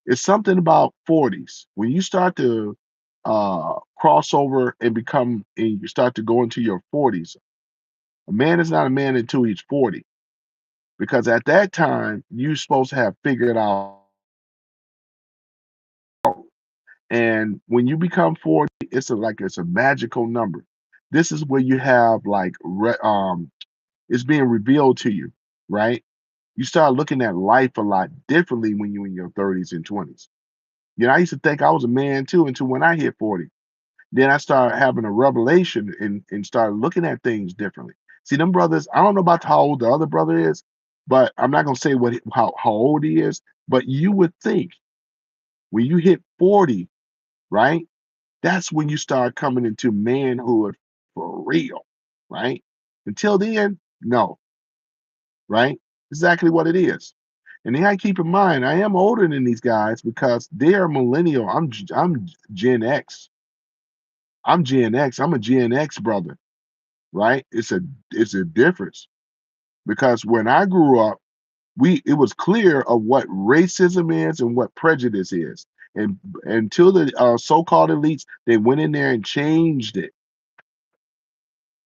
It's something about 40s. When you start to cross over and you start to go into your 40s, a man is not a man until he's 40. Because at that time, you're supposed to have figured out. And when you become 40, it's a magical number. This is where you have it's being revealed to you, right? You start looking at life a lot differently when you're in your 30s and 20s. I used to think I was a man too until when I hit 40. Then I started having a revelation and started looking at things differently. See, them brothers, I don't know about how old the other brother is, but I'm not gonna say how old he is, but you would think when you hit 40, right? That's when you start coming into manhood for real, right? Until then, no, right? Exactly what it is. And then I keep in mind, I am older than these guys because they are millennial. I'm Gen X. I'm Gen X. I'm a Gen X brother, right? It's a difference because when I grew up, it was clear of what racism is and what prejudice is. And until the so-called elites, they went in there and changed it.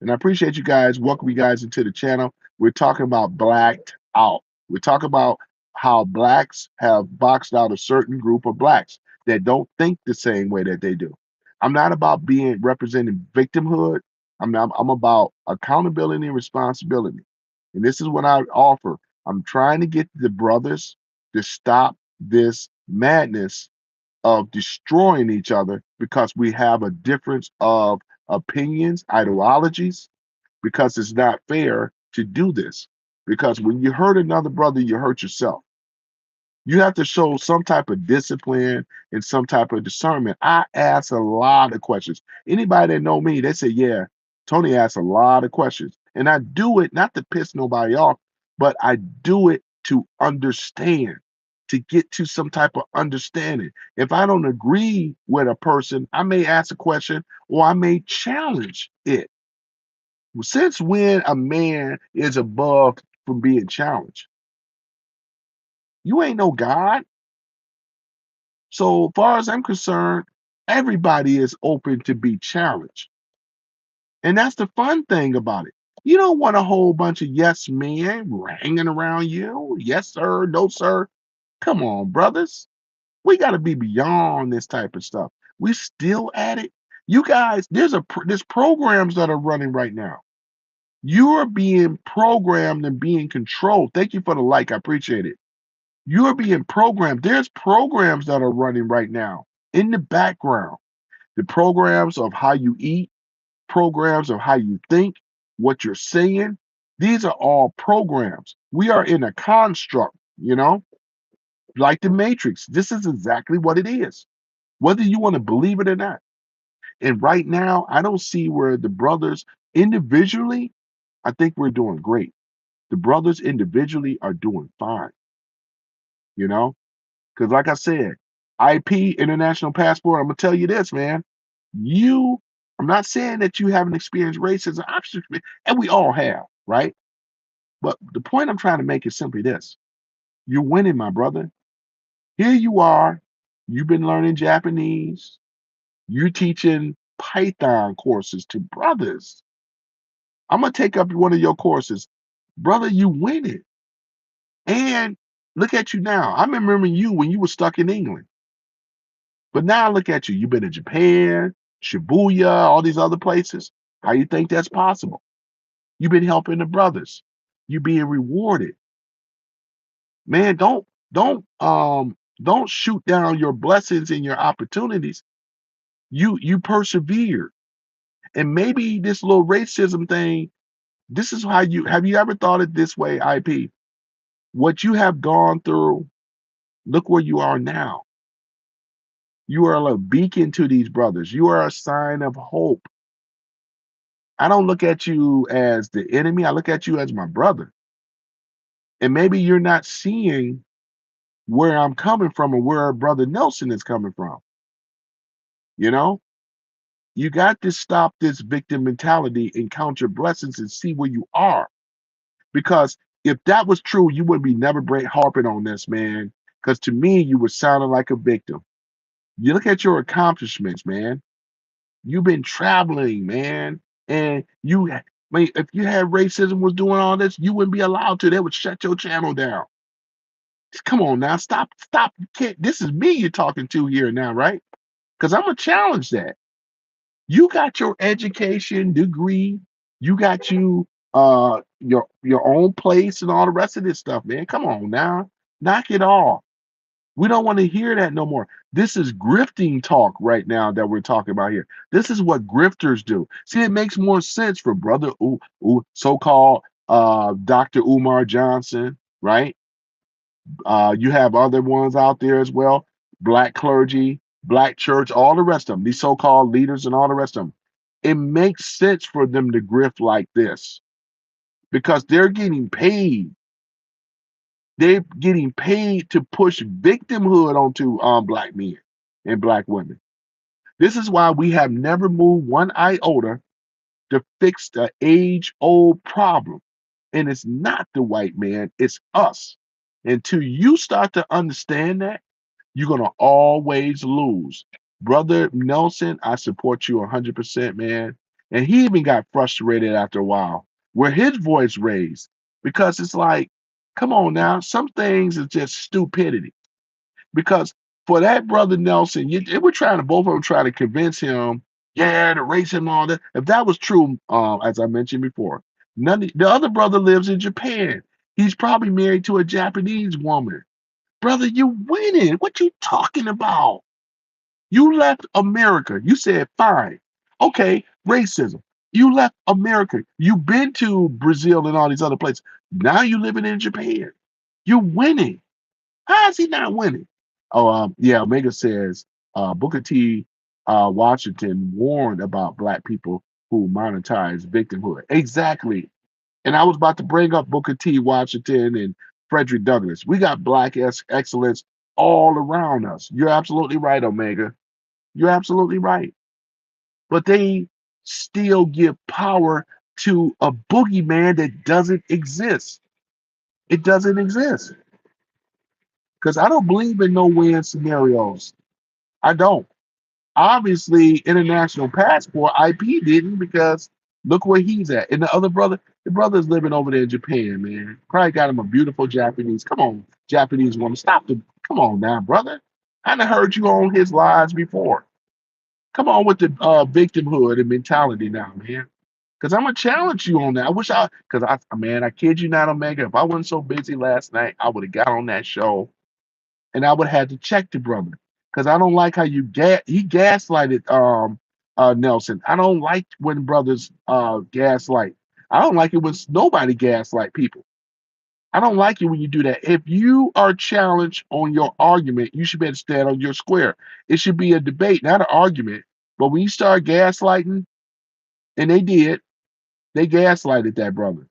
And I appreciate you guys. Welcome you guys into the channel. We're talking about blacked out. We're talking about how blacks have boxed out a certain group of blacks that don't think the same way that they do. I'm not about being representing victimhood. I'm about accountability and responsibility. And this is what I offer. I'm trying to get the brothers to stop this madness of destroying each other because we have a difference of opinions, ideologies, because it's not fair to do this. Because when you hurt another brother, you hurt yourself. You have to show some type of discipline and some type of discernment. I ask a lot of questions. Anybody that know me, they say, yeah, Tony asks a lot of questions. And I do it not to piss nobody off, but I do it to understand, to get to some type of understanding. If I don't agree with a person, I may ask a question or I may challenge it. Since when a man is above from being challenged? You ain't no God. So far as I'm concerned, everybody is open to be challenged. And that's the fun thing about it. You don't want a whole bunch of yes men hanging around you. Yes, sir. No, sir. Come on, brothers. We got to be beyond this type of stuff. We still at it. You guys, there's programs that are running right now. You're being programmed and being controlled. Thank you for the like. I appreciate it. You're being programmed. There's programs that are running right now in the background. The programs of how you eat, programs of how you think, what you're saying. These are all programs. We are in a construct, like the Matrix. This is exactly what it is, whether you want to believe it or not. And right now, I don't see where the brothers individually, I think we're doing great. The brothers individually are doing fine, you know? Because, like I said, IP, International Passport, I'm going to tell you this, man. You, I'm not saying that you haven't experienced racism, and we all have, right? But the point I'm trying to make is simply this: you're winning, my brother. Here you are. You've been learning Japanese. You're teaching Python courses to brothers. I'm going to take up one of your courses. Brother, you win it. And look at you now. I remember you when you were stuck in England. But now look at you. You've been in Japan, Shibuya, all these other places. How you think that's possible? You've been helping the brothers. You're being rewarded. Man, don't shoot down your blessings and your opportunities. You persevere. And maybe this little racism thing, this is how you ever thought it this way, IP? What you have gone through, look where you are now. You are a beacon to these brothers. You are a sign of hope. I don't look at you as the enemy. I look at you as my brother. And maybe you're not seeing where I'm coming from or where Brother Nelson is coming from. You know, you got to stop this victim mentality and count your blessings and see where you are. Because if that was true, you would be never break harping on this, man. Because to me, you were sounding like a victim. You look at your accomplishments, man. You've been traveling, man. And I mean, if you had racism was doing all this, you wouldn't be allowed to. They would shut your channel down. Come on now, stop. You can't. This is me you're talking to here now, right? Because I'm gonna challenge that. You got your education degree, you got your own place and all the rest of this stuff, man. Come on now, knock it off. We don't want to hear that no more. This is grifting talk right now that we're talking about here. This is what grifters do. See, it makes more sense for brother so-called Dr. Umar Johnson, right? You have other ones out there as well, black clergy, black church, all the rest of them, these so-called leaders and all the rest of them. It makes sense for them to grift like this because they're getting paid. They're getting paid to push victimhood onto black men and black women. This is why we have never moved one iota to fix the age-old problem. And it's not the white man, it's us. Until you start to understand that, you're going to always lose. Brother Nelson, I support you 100%, man. And he even got frustrated after a while where his voice raised because it's like, come on now, some things is just stupidity. Because for that brother Nelson, they were trying to both of them try to convince him, yeah, to race him all that. If that was true, as I mentioned before, the other brother lives in Japan. He's probably married to a Japanese woman. Brother, you winning. What you talking about? You left America. You said, fine. Okay, racism. You left America. You've been to Brazil and all these other places. Now you living in Japan. You're winning. How is he not winning? Oh, yeah, Omega says Booker T. Washington warned about black people who monetize victimhood. Exactly. And I was about to bring up Booker T. Washington and Frederick Douglass. We got black excellence all around us. You're absolutely right, Omega. You're absolutely right. But they still give power to a boogeyman that doesn't exist. It doesn't exist. because I don't believe in no win scenarios. I don't. Obviously, international passport IP didn't because look where he's at. And the brother's living over there in Japan, man. Probably got him a beautiful Japanese. Come on, Japanese woman, stop the. Come on now, brother. I done heard you on his lives before. Come on with the victimhood and mentality now, man. Because I'm gonna challenge you on that. I wish because man, I kid you not, Omega. If I wasn't so busy last night, I would have got on that show and I would have had to check the brother because I don't like how he gaslighted Nelson. I don't like when brothers gaslight. I don't like it when nobody gaslight people. I don't like it when you do that. If you are challenged on your argument, you should be able to stand on your square. It should be a debate, not an argument. But when you start gaslighting, and they gaslighted that brother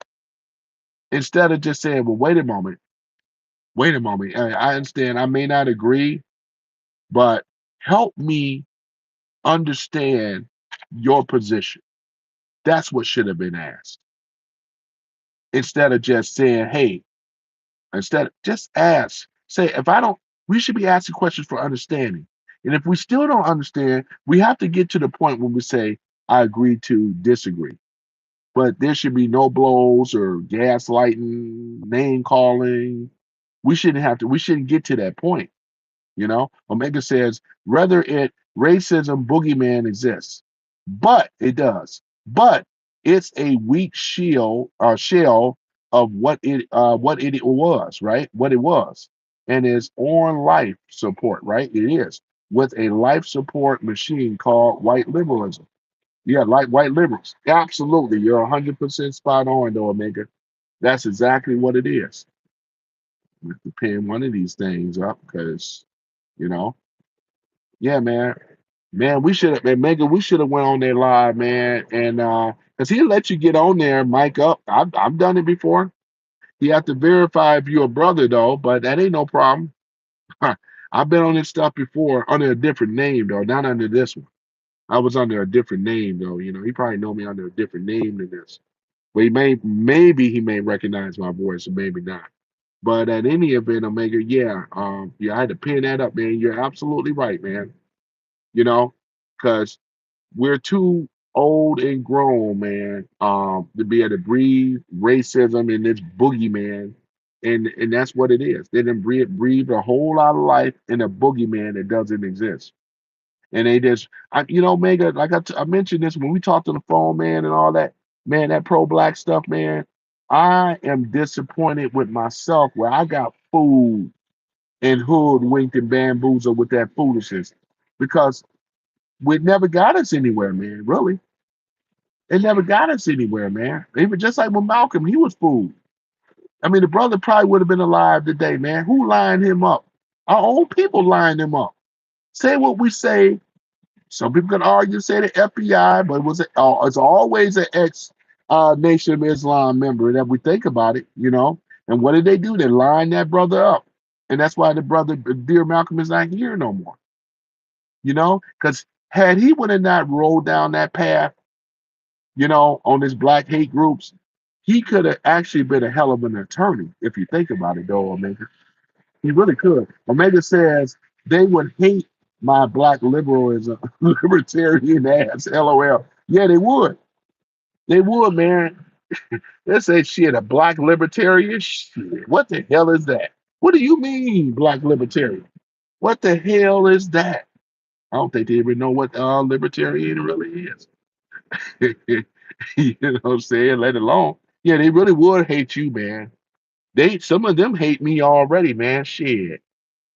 instead of just saying, "Well, wait a moment. I understand. I may not agree, but help me understand your position." That's what should have been asked instead of just saying, "Hey," instead just ask. Say, if I don't, we should be asking questions for understanding. And if we still don't understand, we have to get to the point when we say, "I agree to disagree." But there should be no blows or gaslighting, name calling. We shouldn't get to that point. Omega says, whether it racism boogeyman exists, but it does. But it's a weak shell of what it was, right? What it was. And is on life support, right? It is with a life support machine called white liberalism. Yeah, like white liberals. Absolutely. You're 100% spot on, though, Omega. That's exactly what it is. We have to pin one of these things up because, you know, yeah, man. Man, we should have, man, Megan, we should have went on there live, man. And because he'll let you get on there, mic up. I've done it before. You have to verify if you're a brother, though, but that ain't no problem. I've been on this stuff before under a different name, though, not under this one. I was under a different name, though. He probably know me under a different name than this. But maybe he may recognize my voice, or maybe not. But at any event, Omega, yeah, I had to pin that up, man. You're absolutely right, man. You know, because we're too old and grown, man, to be able to breathe racism and this boogeyman. And that's what it is. They didn't breathe a whole lot of life in a boogeyman that doesn't exist. And they just, Mega, like I mentioned this when we talked on the phone, man, and all that, man, that pro black stuff, man. I am disappointed with myself where I got fooled and hoodwinked and bamboozled with that foolishness because it never got us anywhere, man. Really, it never got us anywhere, man. Even just like with Malcolm, he was fooled. I mean, the brother probably would have been alive today, man. Who lined him up? Our own people lined him up. Say what we say. Some people can argue, say the FBI, but it's always an ex Nation of Islam member that we think about it. And what did they do? They lined that brother up. And that's why the brother, dear Malcolm, is not here no more. Because had he would have not rolled down that path, on his black hate groups, he could have actually been a hell of an attorney, if you think about it, though, Omega. He really could. Omega says they would hate my black liberalism, libertarian ass, LOL. Yeah, they would. They would, man. They say shit, a black libertarian? Shit, what the hell is that? What do you mean, black libertarian? What the hell is that? I don't think they even know what libertarian really is. You know what I'm saying? Let alone, yeah, they really would hate you, man. Some of them hate me already, man. Shit.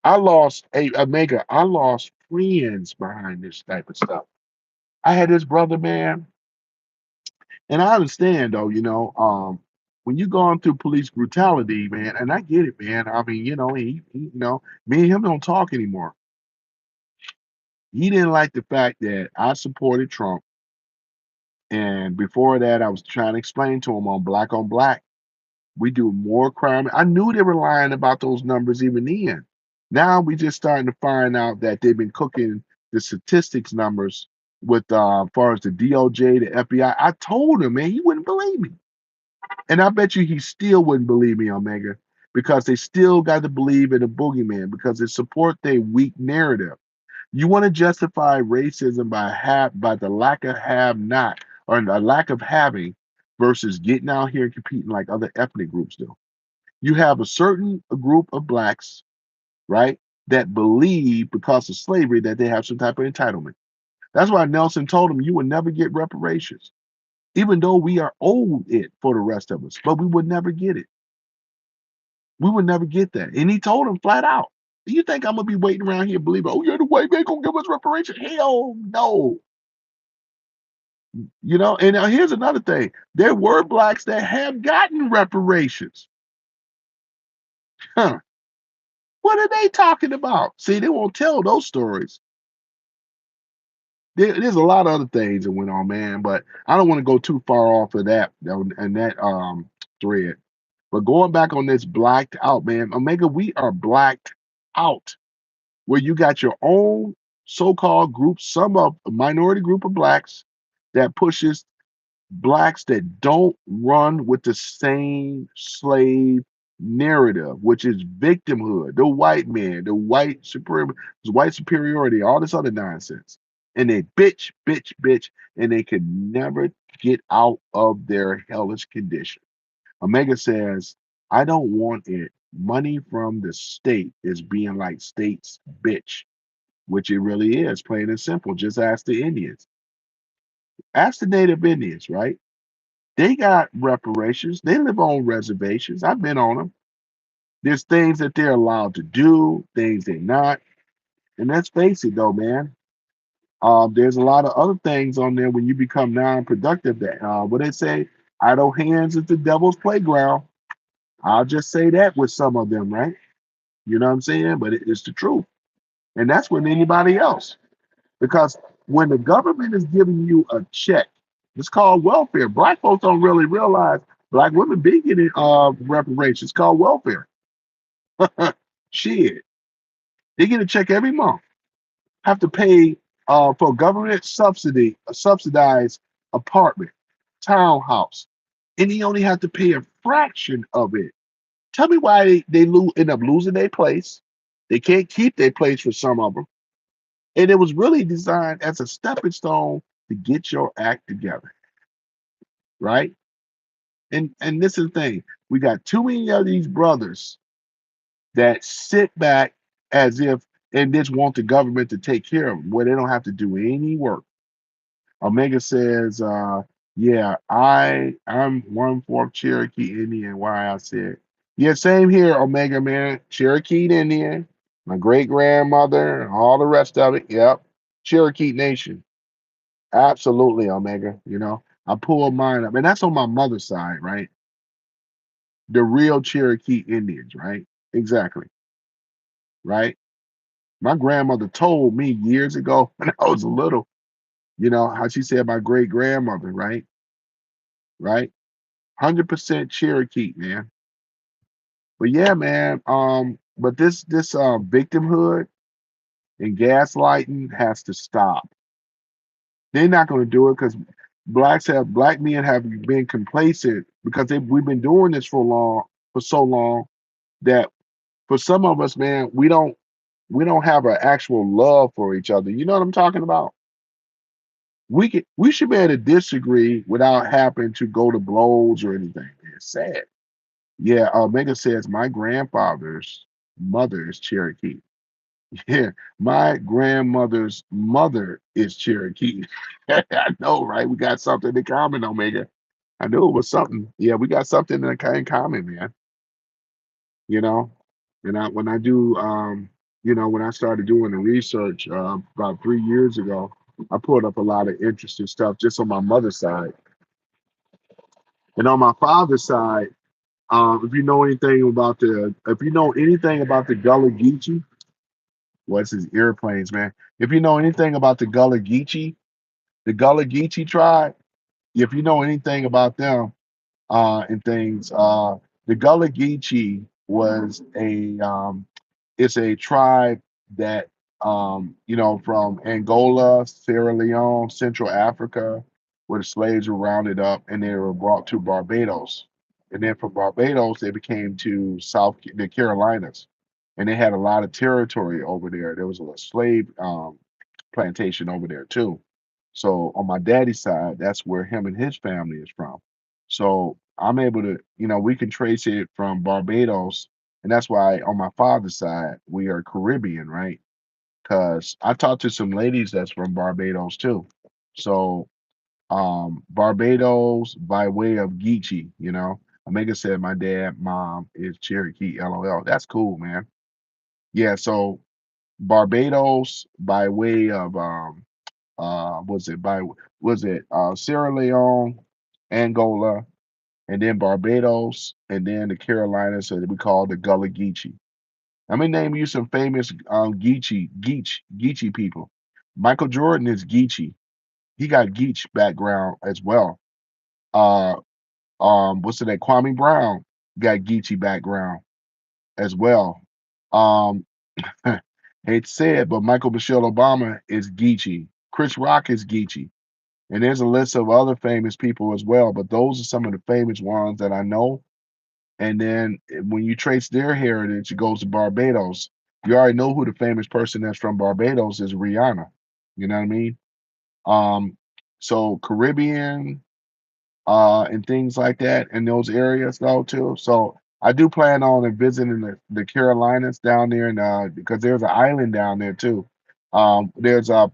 I lost a Omega. I lost friends behind this type of stuff. I had this brother, man, and I understand though, when you're going through police brutality, man, and I get it, man. I mean, me and him don't talk anymore. He didn't like the fact that I supported Trump, and before that, I was trying to explain to him on black. We do more crime. I knew they were lying about those numbers even then. Now we just starting to find out that they've been cooking the statistics numbers with as far as the DOJ, the FBI. I told him, man, he wouldn't believe me. And I bet you he still wouldn't believe me, Omega. because they still got to believe in a boogeyman because they support their weak narrative. You want to justify racism by the lack of have not or the lack of having versus getting out here and competing like other ethnic groups do. You have a certain group of blacks, right, that believe because of slavery that they have some type of entitlement. That's why Nelson told them you will never get reparations, even though we are owed it for the rest of us, but we would never get it. We would never get that. And he told him flat out, you think I'm gonna be waiting around here believing, oh yeah, the white man gonna give us reparations? Hell no. You know, and now here's another thing. There were blacks that have gotten reparations. Huh. What are they talking about? See, they won't tell those stories. There's a lot of other things that went on, man, but I don't want to go too far off of that and that thread. But going back on this blacked out, man, Omega, we are blacked out. Where you got your own so-called group, some of a minority group of blacks that pushes blacks that don't run with the same slave narrative, which is victimhood, the white man, white superiority, all this other nonsense. And they bitch, bitch, bitch, and they can never get out of their hellish condition. Omega says, I don't want it. Money from the state is being like state's bitch, which it really is, plain and simple. Just ask the Indians. Ask the Native Indians, right? They got reparations. They live on reservations. I've been on them. There's things that they're allowed to do, things they're not. And let's face it, though, man. There's a lot of other things on there when you become non-productive. That what they say, idle hands is the devil's playground. I'll just say that with some of them, right? You know what I'm saying? But it's the truth, and that's with anybody else. Because when the government is giving you a check, it's called welfare. Black folks don't really realize black women be getting reparations. It's called welfare. Shit. They get a check every month. Have to pay for government subsidy, a subsidized apartment, townhouse. And they only have to pay a fraction of it. Tell me why end up losing their place. They can't keep their place for some of them. And it was really designed as a stepping stone to get your act together, right? And this is the thing: we got too many of these brothers that sit back as if and just want the government to take care of them, where they don't have to do any work. Omega says, "Yeah, I'm 1/4 Cherokee Indian." Why I said, "Yeah, same here, Omega man, Cherokee Indian." My great grandmother and all the rest of it. Yep, Cherokee Nation. Absolutely, Omega. You know, I pulled mine up, and that's on my mother's side, right? The real Cherokee Indians, right? Exactly, right? My grandmother told me years ago when I was little, you know, how she said my great grandmother, right? Right? 100% Cherokee, man. But yeah, man. But this victimhood and gaslighting has to stop. They're not going to do it because black men have been complacent because we've been doing this for so long that for some of us, man, we don't have an actual love for each other. You know what I'm talking about? We should be able to disagree without having to go to blows or anything. It's sad. Yeah, Megan says my grandfather's mother is Cherokee. Yeah, my grandmother's mother is Cherokee. I know, right? We got something in common, Omega. I knew it was something. Yeah, we got something in common, man. You know, and when I do, when I started doing the research about 3 years ago, I pulled up a lot of interesting stuff just on my mother's side, and on my father's side. If you know anything about the Gullah Geechee, what's his airplanes, man? If you know anything about the Gullah Geechee tribe, if you know anything about them and things, the Gullah Geechee was it's a tribe that from Angola, Sierra Leone, Central Africa, where the slaves were rounded up and they were brought to Barbados. And then from Barbados, they became to the Carolinas, and they had a lot of territory over there. There was a slave plantation over there too. So on my daddy's side, that's where him and his family is from. So I'm able to, we can trace it from Barbados, and that's why on my father's side we are Caribbean, right? Because I talked to some ladies that's from Barbados too. So Barbados by way of Geechee, Omega said my dad, mom is Cherokee, LOL. That's cool, man. Yeah, so Barbados by way of was it by was it Sierra Leone, Angola, and then Barbados, and then the Carolinas, so that we call the Gullah Geechee. Let me name you some famous Geechee people. Michael Jordan is Geechee. He got Geech background as well. Uh, what's it? That Kwame Brown got Geechee background as well. Um, hate to say it, but Michelle Obama is Geechee. Chris Rock is Geechee. And there's a list of other famous people as well, but those are some of the famous ones that I know. And then when you trace their heritage, it goes to Barbados. You already know who the famous person that's from Barbados is, Rihanna. You know what I mean? Um, so Caribbean, and things like that in those areas though too. So I do plan on visiting the Carolinas down there, and because there's an island down there too. There's a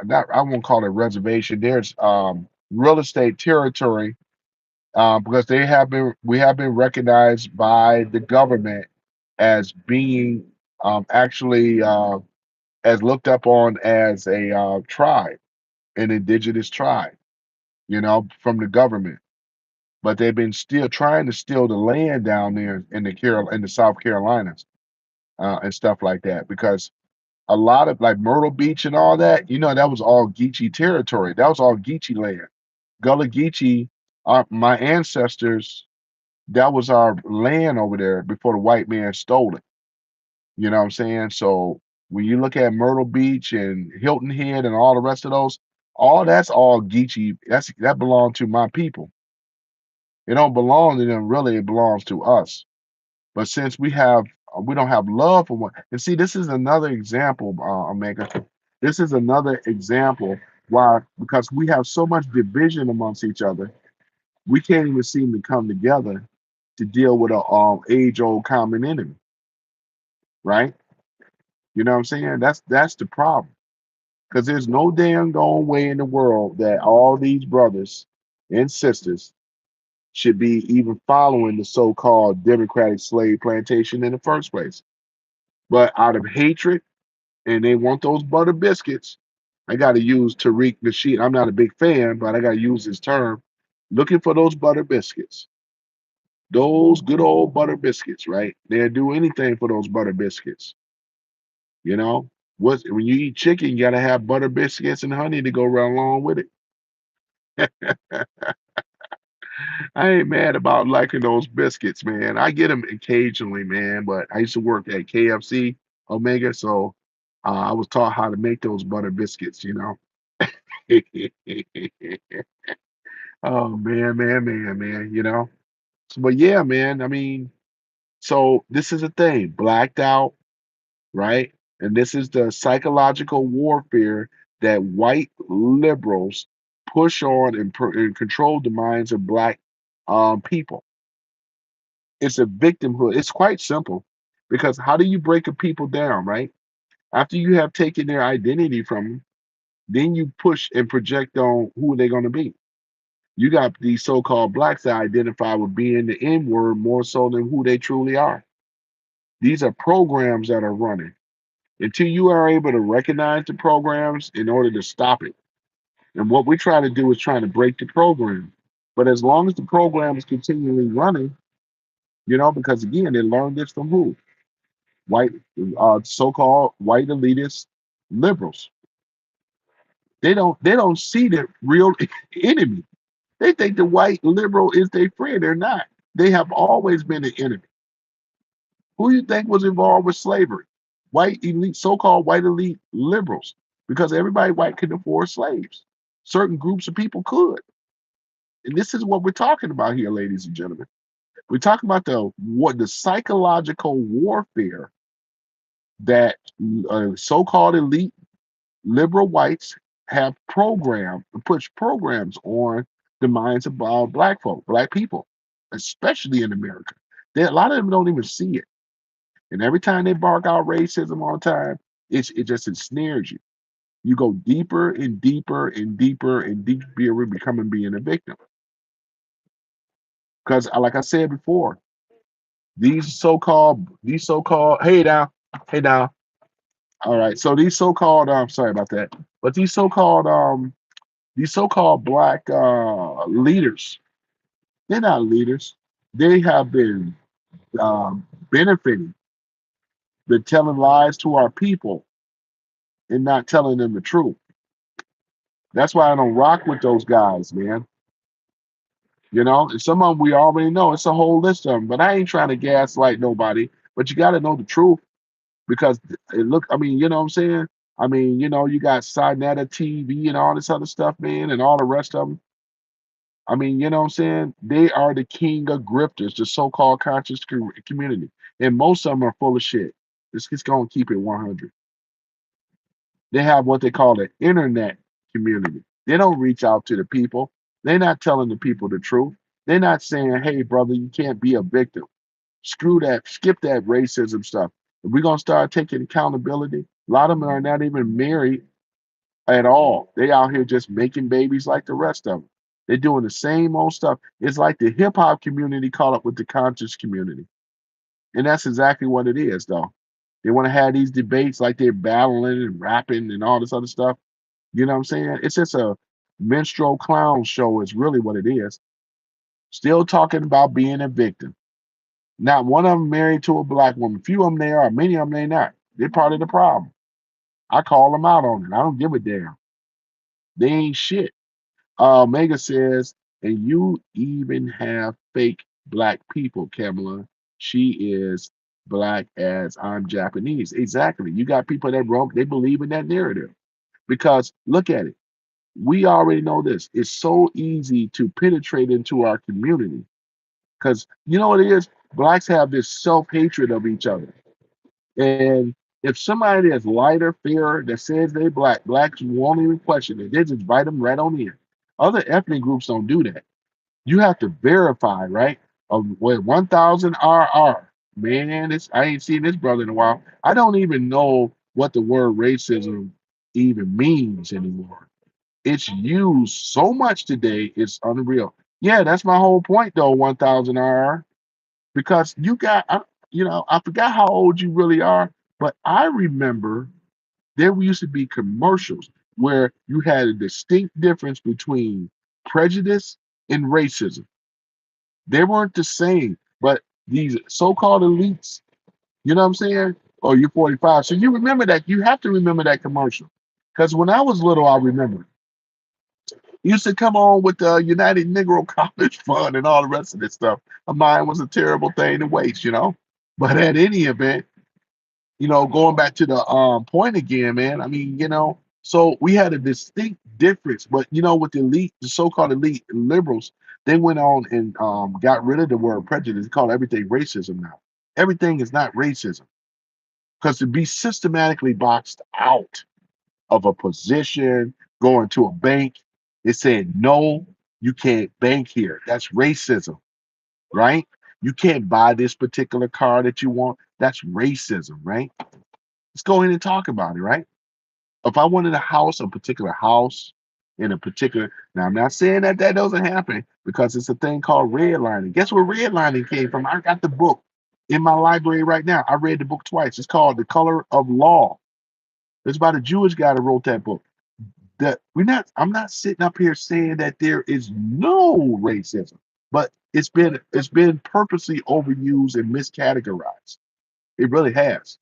not, I won't call it reservation. There's real estate territory, because we have been recognized by the government as being, actually, as looked up on as a tribe, an indigenous tribe, from the government. But they've been still trying to steal the land down there in the South Carolinas, and stuff like that, because a lot of like Myrtle Beach and all that, that was all Geechee territory. That was all Geechee land. Gullah Geechee, my ancestors, that was our land over there before the white man stole it. You know what I'm saying? So when you look at Myrtle Beach and Hilton Head and all the rest of those, all that's all Geechee. That belonged to my people. It don't belong to them really. It belongs to us. But since we don't have love for one, and see, this is another example, Omega. This is another example why, because we have so much division amongst each other, we can't even seem to come together to deal with a age-old common enemy, right? You know what I'm saying? That's the problem. Because there's no damn gone way in the world that all these brothers and sisters should be even following the so-called democratic slave plantation in the first place. But out of hatred, and they want those butter biscuits, I got to use Tariq Nasheed. I'm not a big fan, but I got to use his term. Looking for those butter biscuits, those good old butter biscuits, right? They'll do anything for those butter biscuits. You know, when you eat chicken, you got to have butter biscuits and honey to go right along with it. I ain't mad about liking those biscuits, man. I get them occasionally, man. But I used to work at KFC Omega, so I was taught how to make those butter biscuits. Oh man, man, man, man. So, but yeah, man. I mean, so this is a thing, blacked out, right? And this is the psychological warfare that white liberals push on and control the minds of black people. It's a victimhood. It's quite simple, because how do you break a people down, right? After you have taken their identity from them, then you push and project on who they're going to be. You got these so-called blacks that identify with being the N word more so than who they truly are. These are programs that are running. Until you are able to recognize the programs in order to stop it. And what we try to do is trying to break the program. But as long as the program is continually running, because again, they learned this from who? White, so-called white elitist liberals. They don't see the real enemy. They think the white liberal is their friend. They're not. They have always been an enemy. Who do you think was involved with slavery? White elite, so-called white elite liberals, because everybody white could afford slaves. Certain groups of people could. And this is what we're talking about here, ladies and gentlemen. We're talking about the psychological warfare that so-called elite liberal whites have programmed and push programs on the minds of black folk, black people, especially in America. A lot of them don't even see it. And every time they bark out racism all the time, it just ensnares you. You go deeper and deeper and deeper and deeper becoming being a victim. Because like I said before, these so-called hey now. All right. So these so-called sorry about that. But these so-called black leaders, they're not leaders. They have been benefiting, been telling lies to our people and not telling them the truth. That's why I don't rock with those guys, man. And some of them we already know. It's a whole list of them. But I ain't trying to gaslight nobody. But you got to know the truth because I mean, you know what I'm saying? I mean, you got Sinetta TV and all this other stuff, man, and all the rest of them. I mean, you know what I'm saying? They are the king of grifters, the so-called conscious community. And most of them are full of shit. Let's just go and keep it 100. They have what they call the internet community. They don't reach out to the people. They're not telling the people the truth. They're not saying, hey, brother, you can't be a victim. Screw that, skip that racism stuff. If we're going to start taking accountability, a lot of them are not even married at all. They out here just making babies like the rest of them. They're doing the same old stuff. It's like the hip hop community caught up with the conscious community. And that's exactly what it is, though. They want to have these debates like they're battling and rapping and all this other stuff. You know what I'm saying? It's just a minstrel clown show, is really what it is. Still talking about being a victim. Not one of them married to a black woman. Few of them they are. Many of them they not. They're part of the problem. I call them out on it. I don't give a damn. They ain't shit. Mega says, and you even have fake black people, Kamala. She is black as I'm Japanese. Exactly. You got people that they believe in that narrative. Because look at it. We already know this. It's so easy to penetrate into our community. Because you know what it is? Blacks have this self-hatred of each other. And if somebody that's lighter, fairer, that says they black, blacks won't even question it. They just invite them right on in. Other ethnic groups don't do that. You have to verify, right? With 1,000 RR. Man, I ain't seen this brother in a while. I don't even know what the word racism even means anymore. It's used so much today, it's unreal. Yeah, that's my whole point though, 1,000 RR. Because I forgot how old you really are, but I remember there used to be commercials where you had a distinct difference between prejudice and racism. They weren't the same, but these so-called elites, you know what I'm saying? Oh, you're 45. So you remember that. You have to remember that commercial. Because when I was little, I remember. It used to come on with the United Negro College Fund and all the rest of this stuff. Mine was a terrible thing to waste. But at any event, going back to the point again, man. I mean, so we had a distinct difference, but with the elite, the so-called elite liberals, they went on and got rid of the word prejudice. They call everything racism now. Everything is not racism because to be systematically boxed out of a position, going to a bank, they said no, you can't bank here. That's racism, right? You can't buy this particular car that you want. That's racism, right? Let's go ahead and talk about it, right? If I wanted a particular house in a particular, now I'm not saying that that doesn't happen because it's a thing called redlining. Guess where redlining came from? I got the book in my library right now. I read the book twice. It's called The Color of Law. It's about a Jewish guy that wrote that book. I'm not sitting up here saying that there is no racism, but it's been purposely overused and miscategorized. It really has.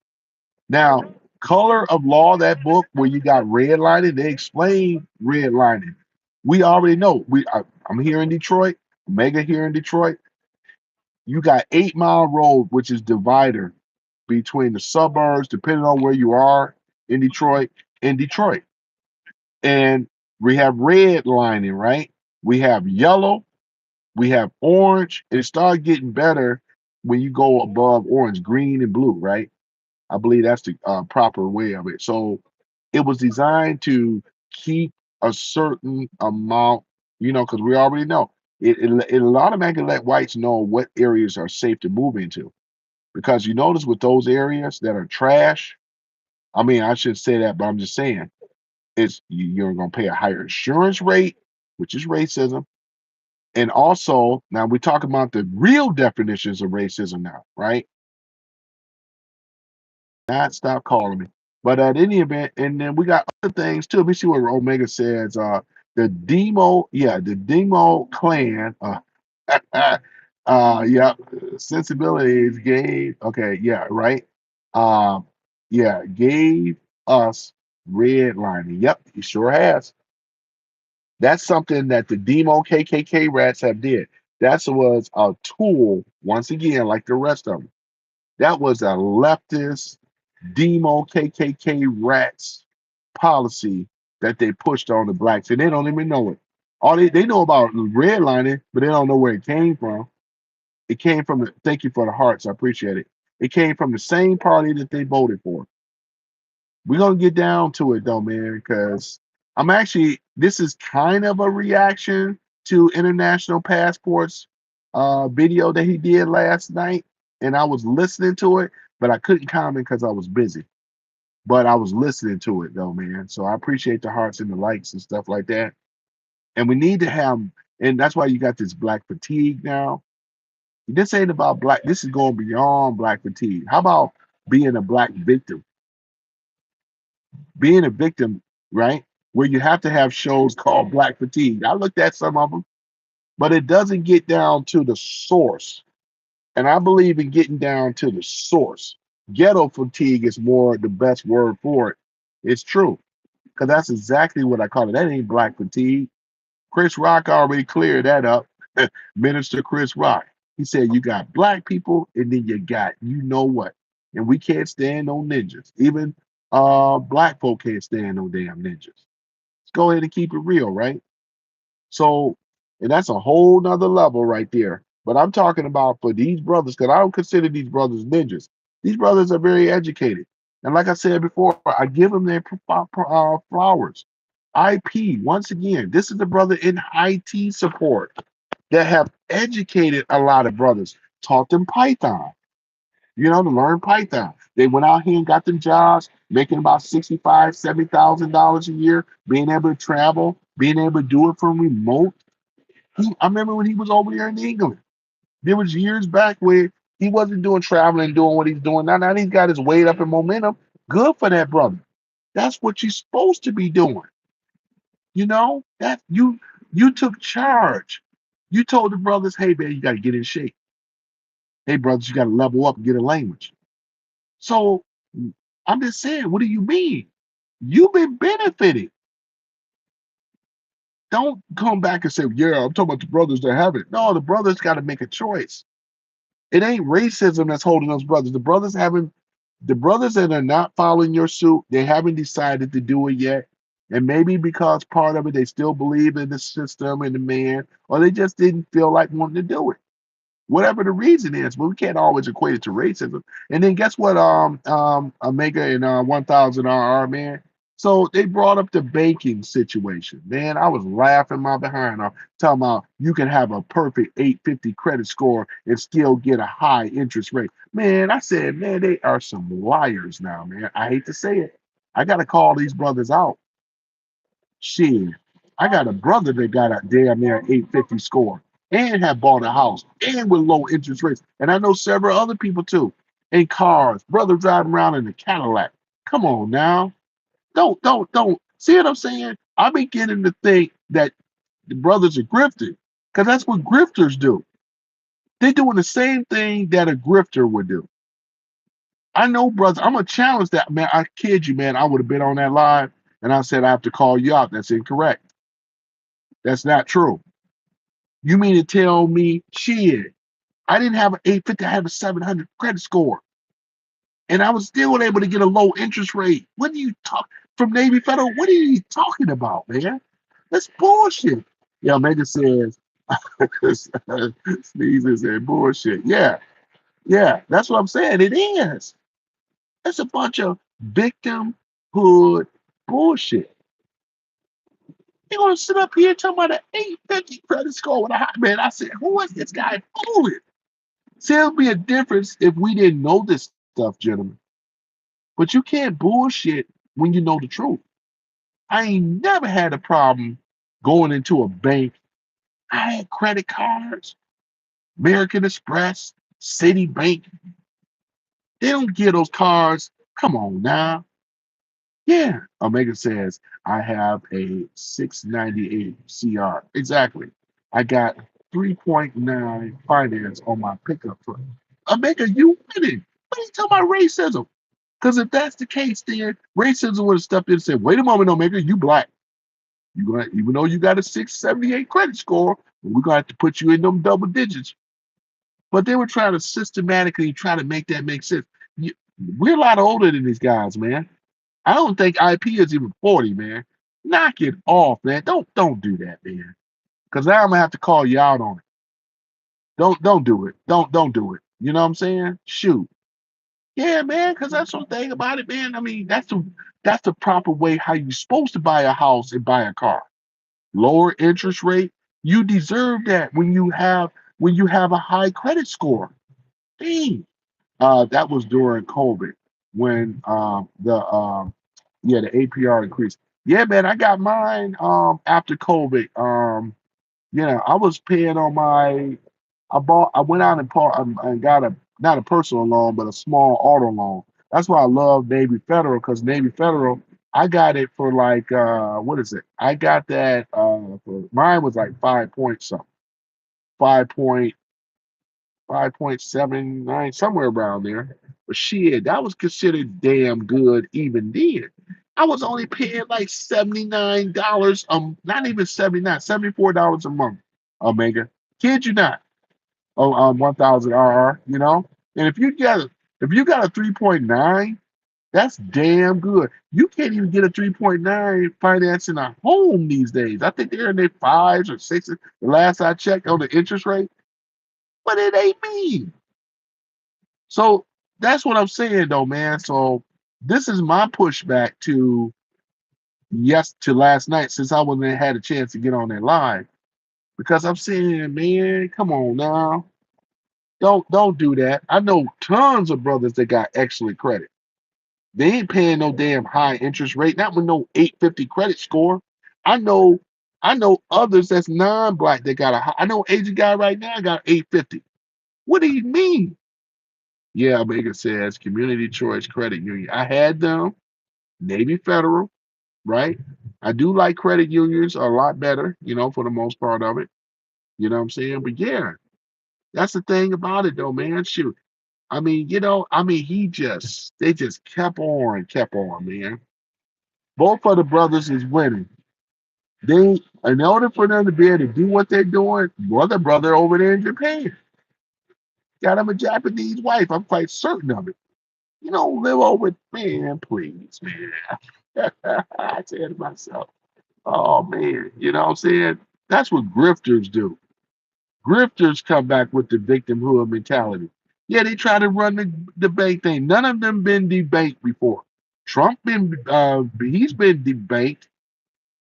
Now, Color of Law, that book where you got redlining, they explain redlining. We already know. I'm here in Detroit, Mega here in Detroit. You got 8 Mile Road, which is divider between the suburbs, depending on where you are in Detroit, And we have redlining, right? We have yellow, We have orange. It started getting better when you go above orange, green, and blue, right? I believe that's the proper way of it. So it was designed to keep a certain amount, because we already know it'll automatically let whites know what areas are safe to move into. Because you notice with those areas that are trash, I mean, I should say that, but I'm just saying you're going to pay a higher insurance rate, which is racism. And also, now we're talking about the real definitions of racism now, right? Not stop calling me. But at any event, and then we got other things too. Let me see what Omega says. The Demo clan. Yeah, sensibilities gave. Okay, yeah, right. Um, yeah, gave us redlining. Yep, he sure has. That's something that the Demo KKK rats have did. That was a tool once again, like the rest of them. That was a leftist Demo KKK rats policy that they pushed on the blacks, and they don't even know it. All they know about redlining, but they don't know where it came from. It came from the. Thank you for the hearts, I appreciate it. It came from the same party that they voted for. We're gonna get down to it though, man, because I'm actually this is kind of a reaction to international passports video that he did last night, and I was listening to it, but I couldn't comment because I was busy. But I was listening to it though, man. So I appreciate the hearts and the likes and stuff like that. And we need to have, and that's why you got this black fatigue now. This ain't about black. This is going beyond black fatigue. How about being a black victim? Being a victim, right? Where you have to have shows called Black Fatigue. I looked at some of them, but it doesn't get down to the source. And I believe in getting down to the source. Ghetto fatigue is more the best word for it. It's true, because that's exactly what I call it. That ain't black fatigue. Chris Rock already cleared that up. Minister Chris Rock. He said you got black people and then you got you know what. And we can't stand no ninjas. Even black folk can't stand no damn ninjas. Let's go ahead and keep it real, right? So, and that's a whole nother level right there. But I'm talking about for these brothers, because I don't consider these brothers ninjas. These brothers are very educated. And like I said before, I give them their flowers. IP, once again, this is the brother in IT support that have educated a lot of brothers, taught them Python, to learn Python. They went out here and got them jobs, making about 65, $70,000 a year, being able to travel, being able to do it from remote. I remember when he was over here in England. There was years back where he wasn't doing traveling, doing what he's doing now. Now he's got his weight up in momentum. Good for that brother. That's what you're supposed to be doing. That you took charge. You told the brothers, hey man, you got to get in shape. Hey brothers, you got to level up and get a language. So I'm just saying, what do you mean? You've been benefiting. Don't come back and say, yeah, I'm talking about the brothers that have it. No, the brothers got to make a choice. It ain't racism that's holding those brothers. The brothers that are not following your suit, they haven't decided to do it yet. And maybe because part of it, they still believe in the system and the man, or they just didn't feel like wanting to do it. Whatever the reason is, but we can't always equate it to racism. And then guess what? Omega and 1000 RR, man. So they brought up the banking situation, man. I was laughing my behind off, talking about you can have a perfect 850 credit score and still get a high interest rate. Man, I said, man, they are some liars now, man. I hate to say it. I got to call these brothers out. Shit, I got a brother that got a damn near 850 score and have bought a house and with low interest rates. And I know several other people too. In cars, brother driving around in a Cadillac. Come on now. Don't. See what I'm saying? I be getting to think that the brothers are grifting because that's what grifters do. They're doing the same thing that a grifter would do. I know, brother. I'm gonna challenge that, man. I kid you, man. I would have been on that live and I said I have to call you out. That's incorrect. That's not true. You mean to tell me, shit, I didn't have an 850, I have a 700 credit score. And I was still able to get a low interest rate. What do you talk from Navy Federal? What are you talking about, man? That's bullshit. Yeah, Megan says, Sneezes and bullshit. Yeah, yeah, that's what I'm saying. It is. It's a bunch of victimhood bullshit. You're gonna sit up here talking about an 850 credit score with a hot man. I said, who is this guy fooling? See, there'll be a difference if we didn't know this stuff, gentlemen. But you can't bullshit when you know the truth. I ain't never had a problem going into a bank. I had credit cards, American Express, Citibank. They don't get those cards. Come on now. Yeah. Omega says, I have a 698 CR. Exactly. I got 3.9 finance on my pickup truck. Omega, you winning. What are you talking about racism? Because if that's the case, then racism would have stepped in and said, wait a moment, Omega, you black. You gonna even though you got a 678 credit score, we're gonna have to put you in them double digits. But they were trying to systematically try to make that make sense. You, we're a lot older than these guys, man. I don't think IP is even 40, man. Knock it off, man. Don't do that, man. Cause now I'm gonna have to call you out on it. Don't do it. Don't do it. You know what I'm saying? Shoot. Yeah, man, because that's the thing about it, man. I mean, that's the proper way how you're supposed to buy a house and buy a car. Lower interest rate. You deserve that when you have a high credit score. Dang. That was during COVID when the APR increased. Yeah, man, I got mine after COVID. I was paying on my I went out and got a not a personal loan, but a small auto loan. That's why I love Navy Federal because Navy Federal, I got it for like what is it? I got that for mine was like 5 point something, 5 point 5.79, somewhere around there. But shit, that was considered damn good even then. I was only paying like $79, not even 79, $74 a month, Omega. Kid you not. 1000 RR, you know? And if you got a 3.9, that's damn good. You can't even get a 3.9 financing a home these days. I think they're in their fives or sixes. The last I checked on the interest rate, but it ain't me. So that's what I'm saying though, man. So this is my pushback to last night since I wasn't had a chance to get on that live. Because I'm saying, man, come on now. Don't do that. I know tons of brothers that got excellent credit. They ain't paying no damn high interest rate, not with no 850 credit score. I know I know others that's non-black that got a high. I know Asian guy right now got 850. What do you mean? Yeah, Megan says Community Choice Credit Union. I had them, Navy Federal, right? I do like credit unions a lot better, for the most part of it. You know what I'm saying? But yeah, that's the thing about it though, man. Shoot. They just kept on, man. Both of the brothers is winning. They, in order for them to be able to do what they're doing, brother over there in Japan got him a Japanese wife. I'm quite certain of it. You don't live over, man, please, man. I said to myself, oh man, you know what I'm saying? That's what grifters do. Grifters come back with the victimhood mentality. Yeah, they try to run the debate thing. None of them been debanked before. Trump he's been debanked.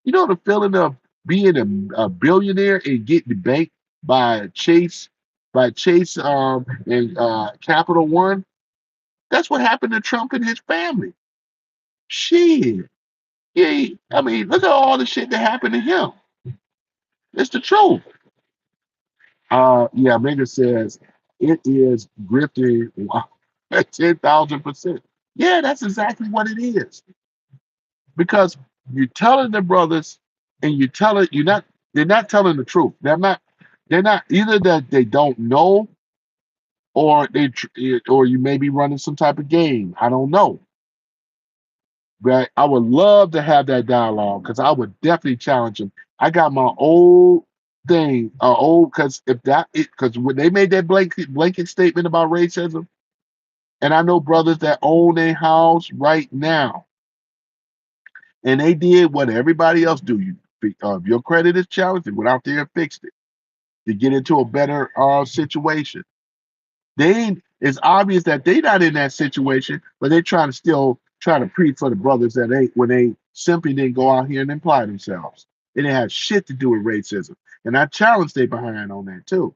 You know the feeling of being a billionaire and getting debanked by Chase and Capital One. That's what happened to Trump and his family. Shit. Yeah, I mean, look at all the shit that happened to him. It's the truth. Yeah, Megan says it is grifting 10,000%. Yeah, that's exactly what it is. Because you're telling the brothers, and they're not telling the truth. They're not either that they don't know, or or you may be running some type of game. I don't know, but I would love to have that dialogue because I would definitely challenge them. I got my old thing, because because when they made that blanket statement about racism, and I know brothers that own a house right now, and they did what everybody else do. Your credit is challenged, and went out there and fixed it. to get into a better situation. They ain't, it's obvious that they not in that situation, but they trying to still try to preach for the brothers that they when they simply didn't go out here and apply themselves. It didn't have shit to do with racism. And I challenge they behind on that too.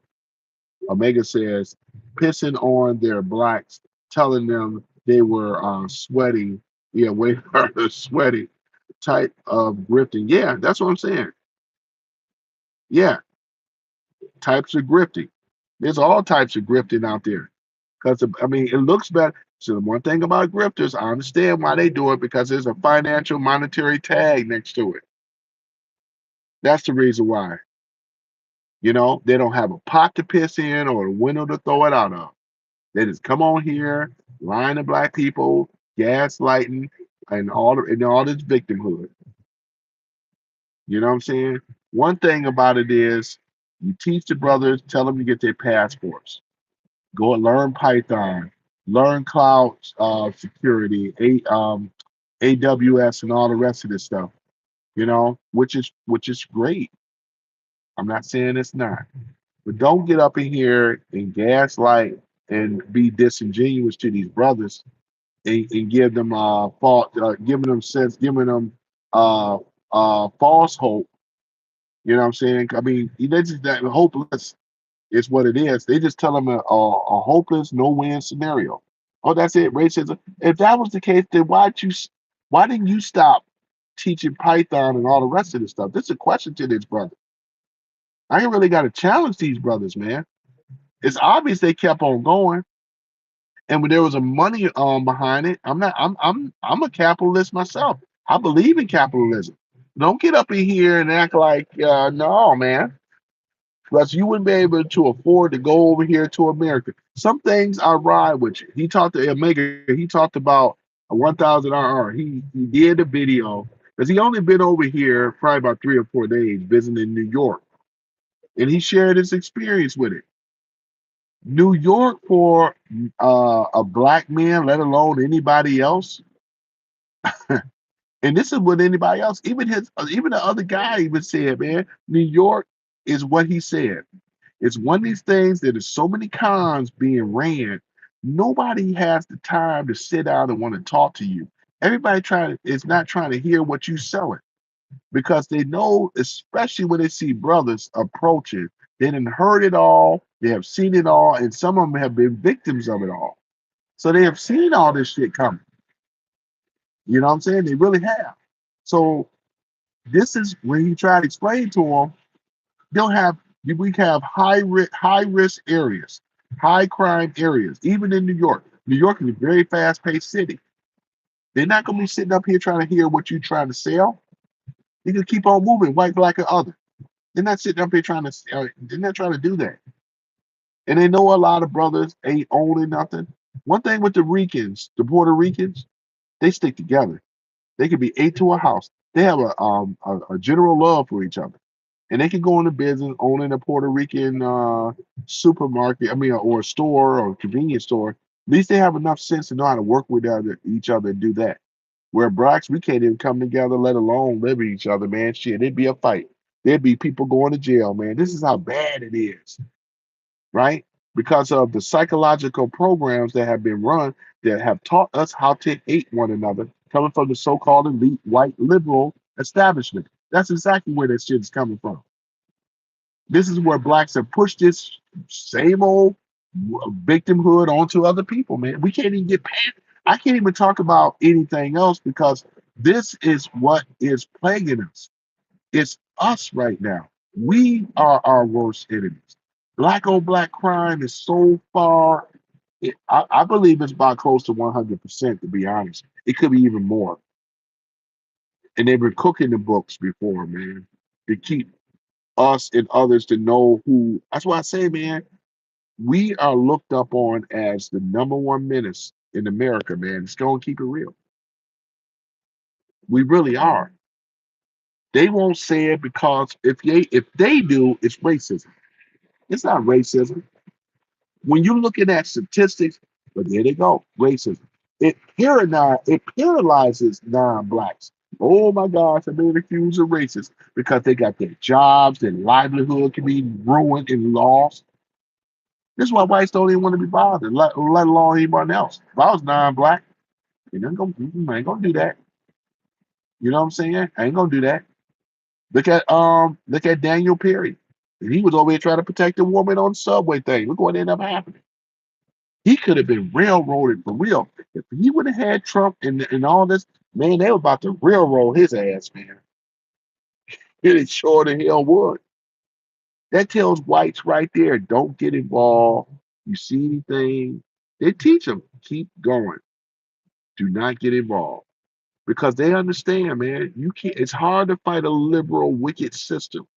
Omega says pissing on their blacks, telling them they were sweating, yeah, way sweaty type of grifting. Yeah, that's what I'm saying. Yeah, types of grifting. There's all types of grifting out there. Because I mean, it looks better. So the one thing about grifters, I understand why they do it because there's a financial monetary tag next to it. That's the reason why. You know, they don't have a pot to piss in or a window to throw it out of. They just come on here, lying to black people, gaslighting, and all this victimhood. You know what I'm saying? One thing about it is you teach the brothers, tell them to get their passports. Go and learn Python, learn cloud security, AWS, and all the rest of this stuff. You know, which is great. I'm not saying it's not, but don't get up in here and gaslight and be disingenuous to these brothers and give them giving them sense, giving them uh false hope. You know what I'm saying? I mean, they just that hopeless is what it is. They just tell them a hopeless no win scenario. Oh, that's it, racism. If that was the case, then why didn't you stop teaching Python and all the rest of this stuff? This is a question to this brother. I ain't really got to challenge these brothers, man. It's obvious they kept on going, and when there was a money behind it, I'm a capitalist myself. I believe in capitalism. Don't get up in here and act like no, man. Plus, you wouldn't be able to afford to go over here to America. Some things I ride with you. He talked to Omega. He talked about a 1,000 RR. He did a video because he only been over here probably about 3 or 4 days visiting New York, and he shared his experience with it. New York for a black man, let alone anybody else, and this is what anybody else, even the other guy even said, man, New York is what he said. It's one of these things that there's so many cons being ran. Nobody has the time to sit down and want to talk to you. Everybody is not trying to hear what you're selling because they know, especially when they see brothers approaching, they done heard it all, they have seen it all, and some of them have been victims of it all. So they have seen all this shit coming. You know what I'm saying? They really have. So this is when you try to explain to them, they'll have we have high risk areas, high crime areas, even in New York. New York is a very fast paced city. They're not gonna be sitting up here trying to hear what you're trying to sell. They can keep on moving, white, black, or other. They're not sitting up here trying to. They're not trying to do that. And they know a lot of brothers ain't owning nothing. One thing with the Ricans, the Puerto Ricans, they stick together. They could be eight to a house. They have a general love for each other, and they can go into business owning a Puerto Rican supermarket. I mean, or a store or a convenience store. At least they have enough sense to know how to work with each other and do that. Where blacks, we can't even come together, let alone live with each other, man. Shit, it'd be a fight. There'd be people going to jail, man. This is how bad it is, right? Because of the psychological programs that have been run that have taught us how to hate one another, coming from the so-called elite white liberal establishment. That's exactly where that shit is coming from. This is where blacks have pushed this same old victimhood onto other people, man. We can't even get past. I can't even talk about anything else because this is what is plaguing us. It's us right now. We are our worst enemies. Black on black crime is so far. I believe it's about close to 100%, to be honest. It could be even more. And they've been cooking the books before, man, to keep us and others to know who. That's why I say, man, we are looked up on as the number one menace in America, man. Just go and keep it real. We really are. They won't say it because if they do, it's racism. It's not racism. When you're looking at statistics, but there they go, racism. It paralyzes non-blacks Oh my gosh, I'm being accused of racist because they got their jobs, their livelihood can be ruined and lost. This is why whites don't even want to be bothered, let alone anyone else. If I was non-black, I ain't gonna do that. You know what I'm saying? I ain't gonna do that. Look at Daniel Perry. And he was over here trying to protect a woman on the subway thing. Look what ended up happening. He could have been railroaded for real. If he would have had Trump and all this, man, they were about to railroad his ass, man. It sure the hell would. That tells whites right there, don't get involved. You see anything, they teach them, keep going. Do not get involved. Because they understand, man, you can't, it's hard to fight a liberal, wicked system.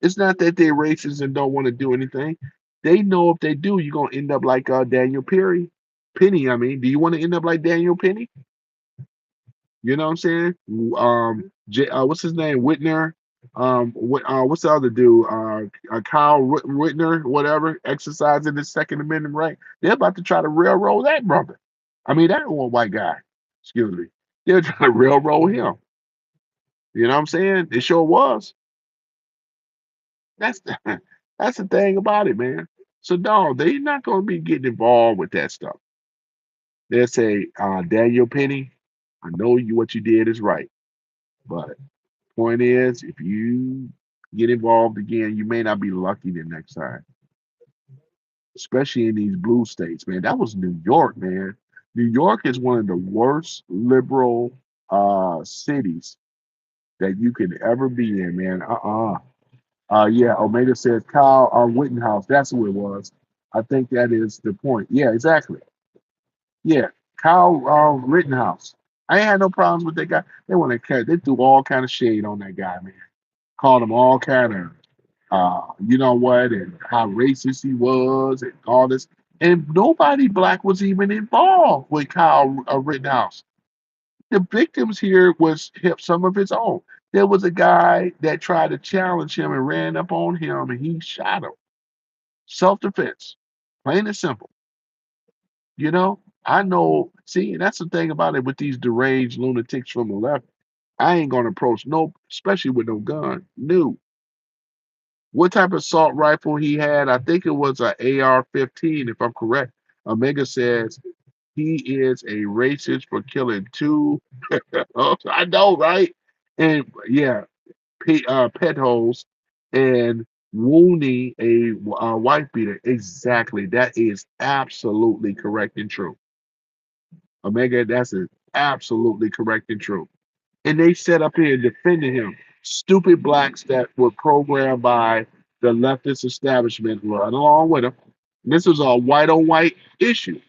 It's not that they're racist and don't want to do anything. They know if they do, you're gonna end up like Daniel Perry. Penny, I mean, do you want to end up like Daniel Penny? You know what I'm saying? What's his name? Whitner. What's the other dude? Kyle Whitner, whatever, exercising the Second Amendment right. They're about to try to railroad that brother. I mean, that one white guy. Excuse me. They're trying to railroad him. You know what I'm saying? It sure was. That's the, that's the thing about it, man. So no, they're not going to be getting involved with that stuff. They'll say, Daniel Penny, I know you what you did is right, but point is, if you get involved again, you may not be lucky the next time, especially in these blue states, man. That was New York, man. New York is one of the worst liberal cities that you could ever be in, man. Yeah, Omega says Kyle Wittenhouse. That's who it was. I think that is the point. Yeah, exactly. Yeah, Kyle Rittenhouse. I ain't had no problems with that guy. They want to carry. They threw all kind of shade on that guy, man. Called him all kind of, you know what, and how racist he was, and all this. And nobody black was even involved with Kyle Rittenhouse. The victims here was some of his own. There was a guy that tried to challenge him and ran up on him, and he shot him. Self defense, plain and simple. You know, I know. See, that's the thing about it with these deranged lunatics from the left. I ain't gonna approach no, especially with no gun. No. What type of assault rifle he had? I think it was a AR-15, if I'm correct. Omega says he is a racist for killing two. I know, right? And yeah, pet holes and wounding a wife beater. Exactly. That is absolutely correct and true. Omega, that's absolutely correct and true. And they set up here defending him. Stupid blacks that were programmed by the leftist establishment run along with him. This was a white on white issue.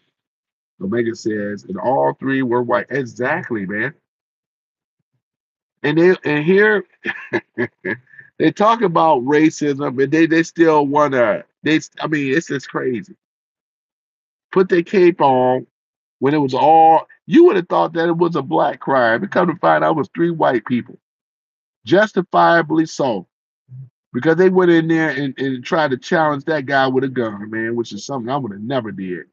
Omega says, and all three were white. Exactly, man. And here they talk about racism, and they still wanna I mean, it's just crazy. Put their cape on when it was all you would have thought that it was a black crime. But come to find out it was three white people. Justifiably so. Because they went in there and tried to challenge that guy with a gun, man, which is something I would have never did.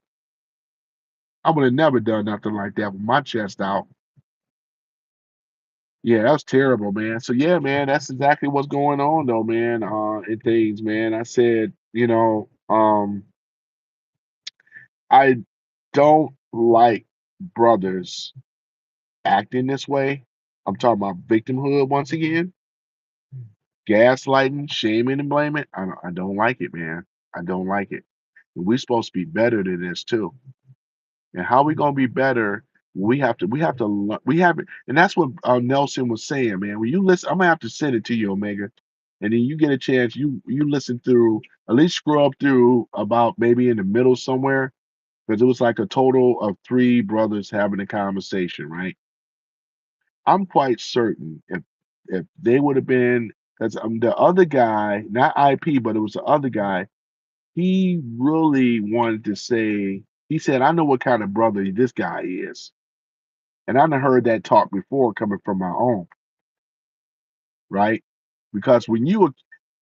I would have never done nothing like that with my chest out. Yeah, that was terrible, man. So yeah, man, that's exactly what's going on though, man. And things, man. I said, I don't like brothers acting this way. I'm talking about victimhood once again, gaslighting, shaming, and blaming. I don't like it, man. I don't like it. We're supposed to be better than this too. And how we gonna be better? We have it, and that's what Nelson was saying, man. When you listen, I'm gonna have to send it to you, Omega, and then you get a chance. You listen through, at least scrub through about maybe in the middle somewhere, because it was like a total of three brothers having a conversation, right? I'm quite certain if they would have been, because the other guy, not IP, but it was the other guy. He really wanted to say. He said, "I know what kind of brother this guy is." And I done heard that talk before coming from my own, right? Because when you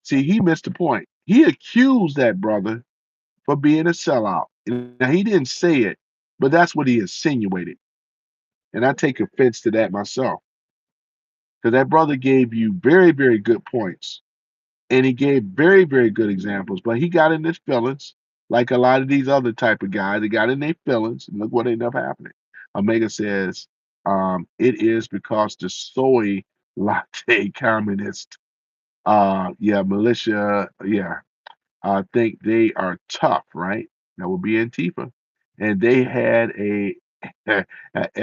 see, he missed the point. He accused that brother for being a sellout. Now he didn't say it, but that's what he insinuated. And I take offense to that myself. because that brother gave you very, very good points, and he gave very, very good examples. But he got in his feelings, like a lot of these other type of guys. They got in their feelings, and look what ended up happening. Omega says, it is because the soy latte communist, yeah, militia, yeah, think they are tough, right? That would be Antifa. And they had a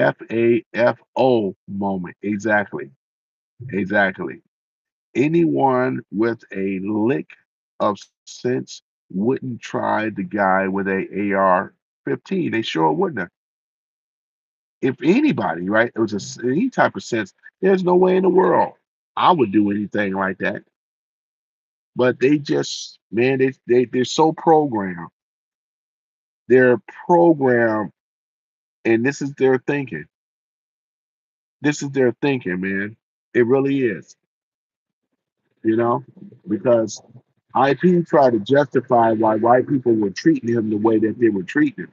FAFO moment. Exactly. Exactly. Anyone with a lick of sense wouldn't try the guy with a AR-15. They sure wouldn't have. If anybody, right, it was any type of sense, there's no way in the world I would do anything like that. But they just, man, they're so programmed. They're programmed, and this is their thinking. This is their thinking, man. It really is, you know, because IP tried to justify why white people were treating him the way that they were treating him.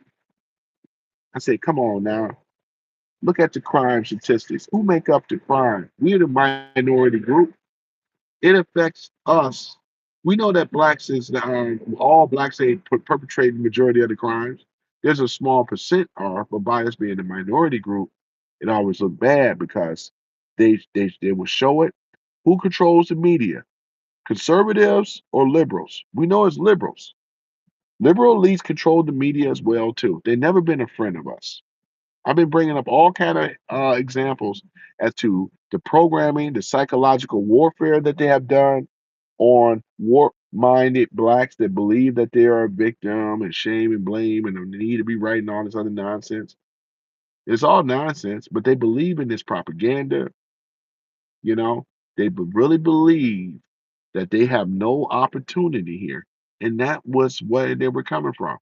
I said, come on now. Look at the crime statistics. Who make up the crime? We're the minority group. It affects us. We know that blacks is all blacks ain't perpetrating the majority of the crimes. There's a small percent are, but by us being the minority group, it always look bad because they will show it. Who controls the media? Conservatives or liberals? We know it's liberals. Liberal elites control the media as well too. They've never been a friend of us. I've been bringing up all kind of examples as to the programming, the psychological warfare that they have done on warp-minded blacks that believe that they are a victim and shame and blame and they need to be right and all this other nonsense. It's all nonsense, but they believe in this propaganda. You know, they really believe that they have no opportunity here, and that was where they were coming from.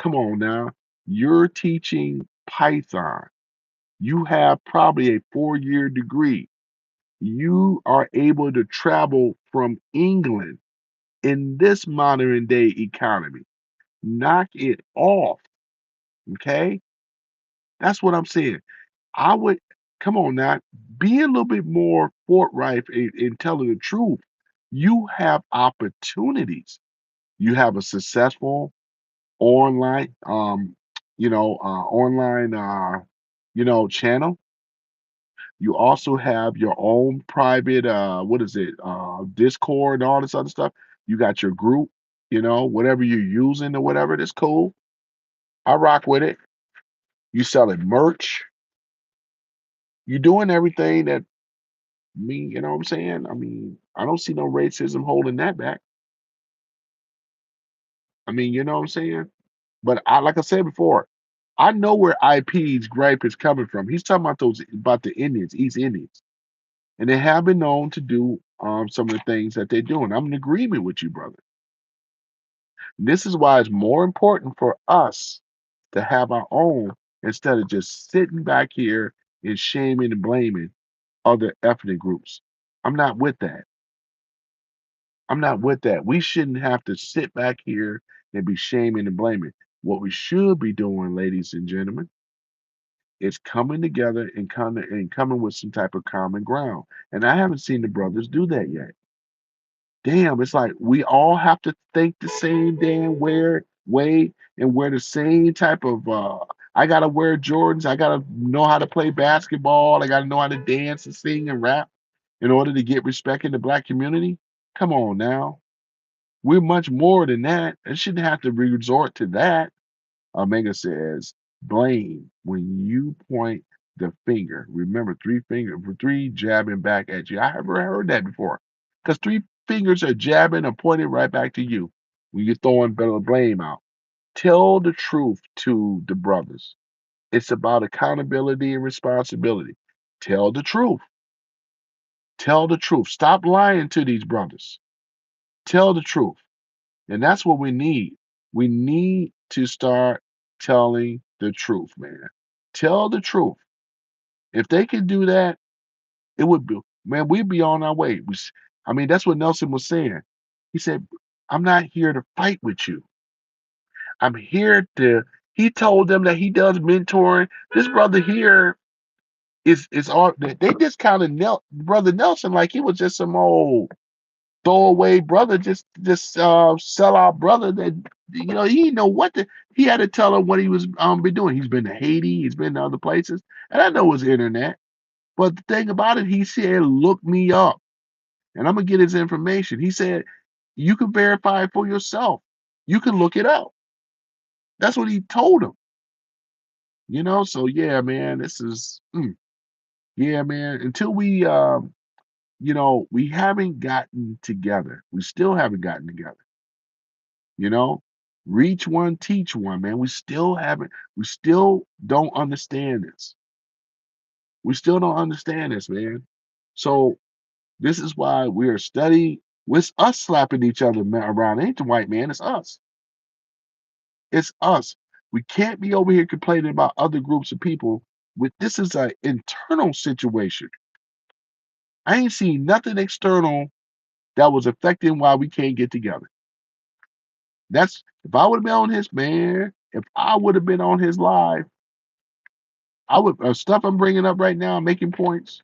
Come on now, you're teaching Python. You have probably a 4-year degree. You are able to travel from England in this modern day economy. Knock it off. Okay. That's what I'm saying. I would come on now, be a little bit more forthright in telling the truth. You have opportunities. You have a successful online, online, channel. You also have your own private, what is it, Discord and all this other stuff. You got your group, whatever you're using or whatever. That's cool. I rock with it. You selling merch. You doing everything that me, you know what I'm saying? I mean, I don't see no racism holding that back. I mean, you know what I'm saying? But like I said before, I know where IP's gripe is coming from. He's talking about the Indians, East Indians. And they have been known to do some of the things that they're doing. I'm in agreement with you, brother. This is why it's more important for us to have our own instead of just sitting back here and shaming and blaming other ethnic groups. I'm not with that. I'm not with that. We shouldn't have to sit back here and be shaming and blaming. What we should be doing, ladies and gentlemen, is coming together and coming with some type of common ground. And I haven't seen the brothers do that yet. Damn, it's like we all have to think the same damn way and wear the same type of I gotta wear Jordans, I gotta know how to play basketball, I gotta know how to dance and sing and rap in order to get respect in the black community. Come on now. We're much more than that. It shouldn't have to resort to that. Omega says, blame when you point the finger. Remember, three jabbing back at you. I never heard that before. Because three fingers are jabbing and pointing right back to you when you're throwing blame out. Tell the truth to the brothers. It's about accountability and responsibility. Tell the truth. Tell the truth. Stop lying to these brothers. Tell the truth. And that's what we need. We need to start telling the truth, man. Tell the truth. If they can do that, it would be, man, we'd be on our way. I mean, that's what Nelson was saying. He said, I'm not here to fight with you. I'm here to, he told them that he does mentoring. This brother here It's all they just kind of knelt brother Nelson like he was just some old throwaway brother, just sell out brother that he didn't know what he had to tell him what he was been doing. He's been to Haiti, he's been to other places, and I know his internet. But the thing about it, he said, look me up, and I'm gonna get his information. He said, you can verify it for yourself. You can look it up. That's what he told him. So yeah, man, this is yeah, man. Until we haven't gotten together. We still haven't gotten together. You know, reach one, teach one, man. We still don't understand this. We still don't understand this, man. So this is why we are studying with us slapping each other around. It ain't the white man, it's us. It's us. We can't be over here complaining about other groups of people. With this is an internal situation. I ain't seen nothing external that was affecting why we can't get together. That's if I would have been on his man, if I would have been on his live, I would stuff I'm bringing up right now, making points.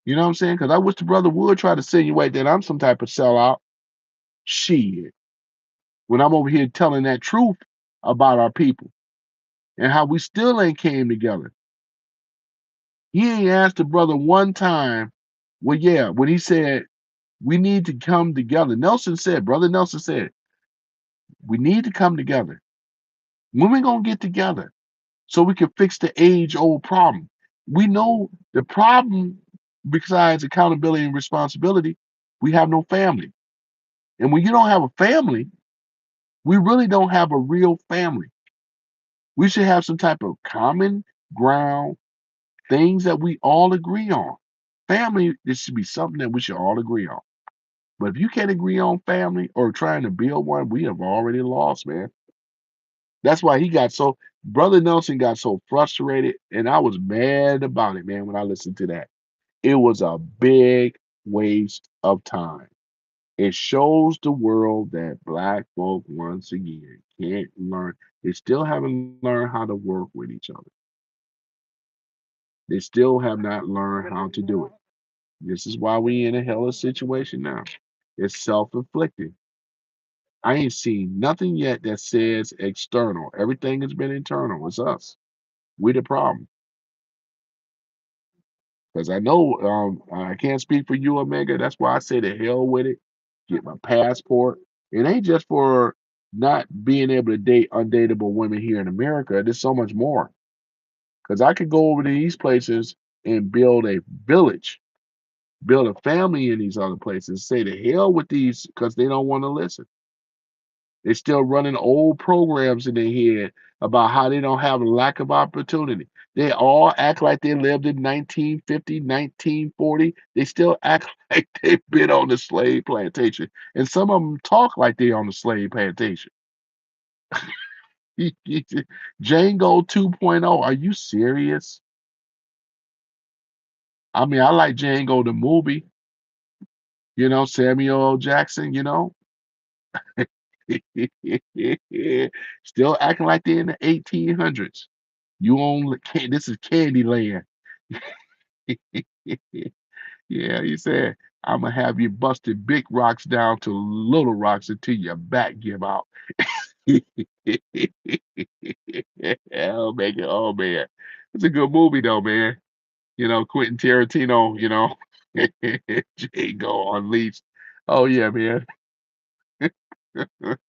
You know what I'm saying? Because I wish the brother would try to insinuate that I'm some type of sellout. Shit. When I'm over here telling that truth about our people and how we still ain't came together. He ain't asked the brother one time. Well, yeah, when he said we need to come together. Brother Nelson said, we need to come together. When we gonna get together so we can fix the age-old problem? We know the problem besides accountability and responsibility, we have no family. And when you don't have a family, we really don't have a real family. We should have some type of common ground, things that we all agree on. Family, this should be something that we should all agree on. But if you can't agree on family or trying to build one, we have already lost, man. That's why Brother Nelson got so frustrated, and I was mad about it, man, when I listened to that. It was a big waste of time. It shows the world that black folk, once again, can't learn. They still haven't learned how to work with each other. They still have not learned how to do it. This is why we in a hellish situation now. It's self-inflicted. I ain't seen nothing yet that says external. Everything has been internal. It's us. We the problem. Because I know I can't speak for you, Omega. That's why I say the hell with it. Get my passport. It ain't just for not being able to date undateable women here in America. There's so much more. Because I could go over to these places and build a village, build a family in these other places. Say the hell with these because they don't want to listen. They're still running old programs in their head about how they don't have a lack of opportunity. They all act like they lived in 1950, 1940. They still act like they've been on the slave plantation. And some of them talk like they're on the slave plantation. Django 2.0, are you serious? I mean, I like Django the movie, Samuel L. Jackson, Still acting like they're in the 1800s. You only can This is Candyland. Yeah, he said, I'm gonna have you busting big rocks down to little rocks until your back give out. Oh man, oh man. It's a good movie though, man. Quentin Tarantino, Django Unleashed. Oh yeah, man.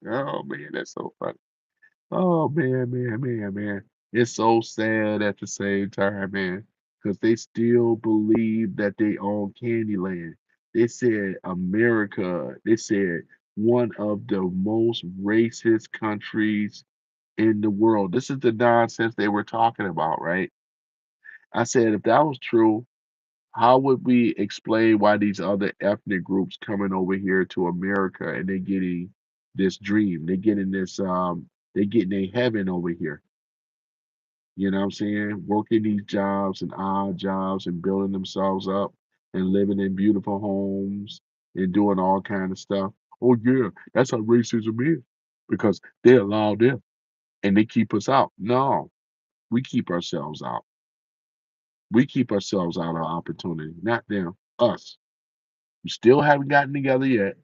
Oh man, that's so funny. Oh man, man, man, man. It's so sad at the same time, man, because they still believe that they own Candyland. They said America, they said one of the most racist countries in the world. This is the nonsense they were talking about, right? I said, if that was true, how would we explain why these other ethnic groups coming over here to America and they're getting this dream? They're getting a heaven over here. You know what I'm saying? Working these jobs and odd jobs and building themselves up and living in beautiful homes and doing all kind of stuff. Oh yeah, that's how racism is. Because they allow them and they keep us out. No, we keep ourselves out. We keep ourselves out of opportunity, not them, us. We still haven't gotten together yet.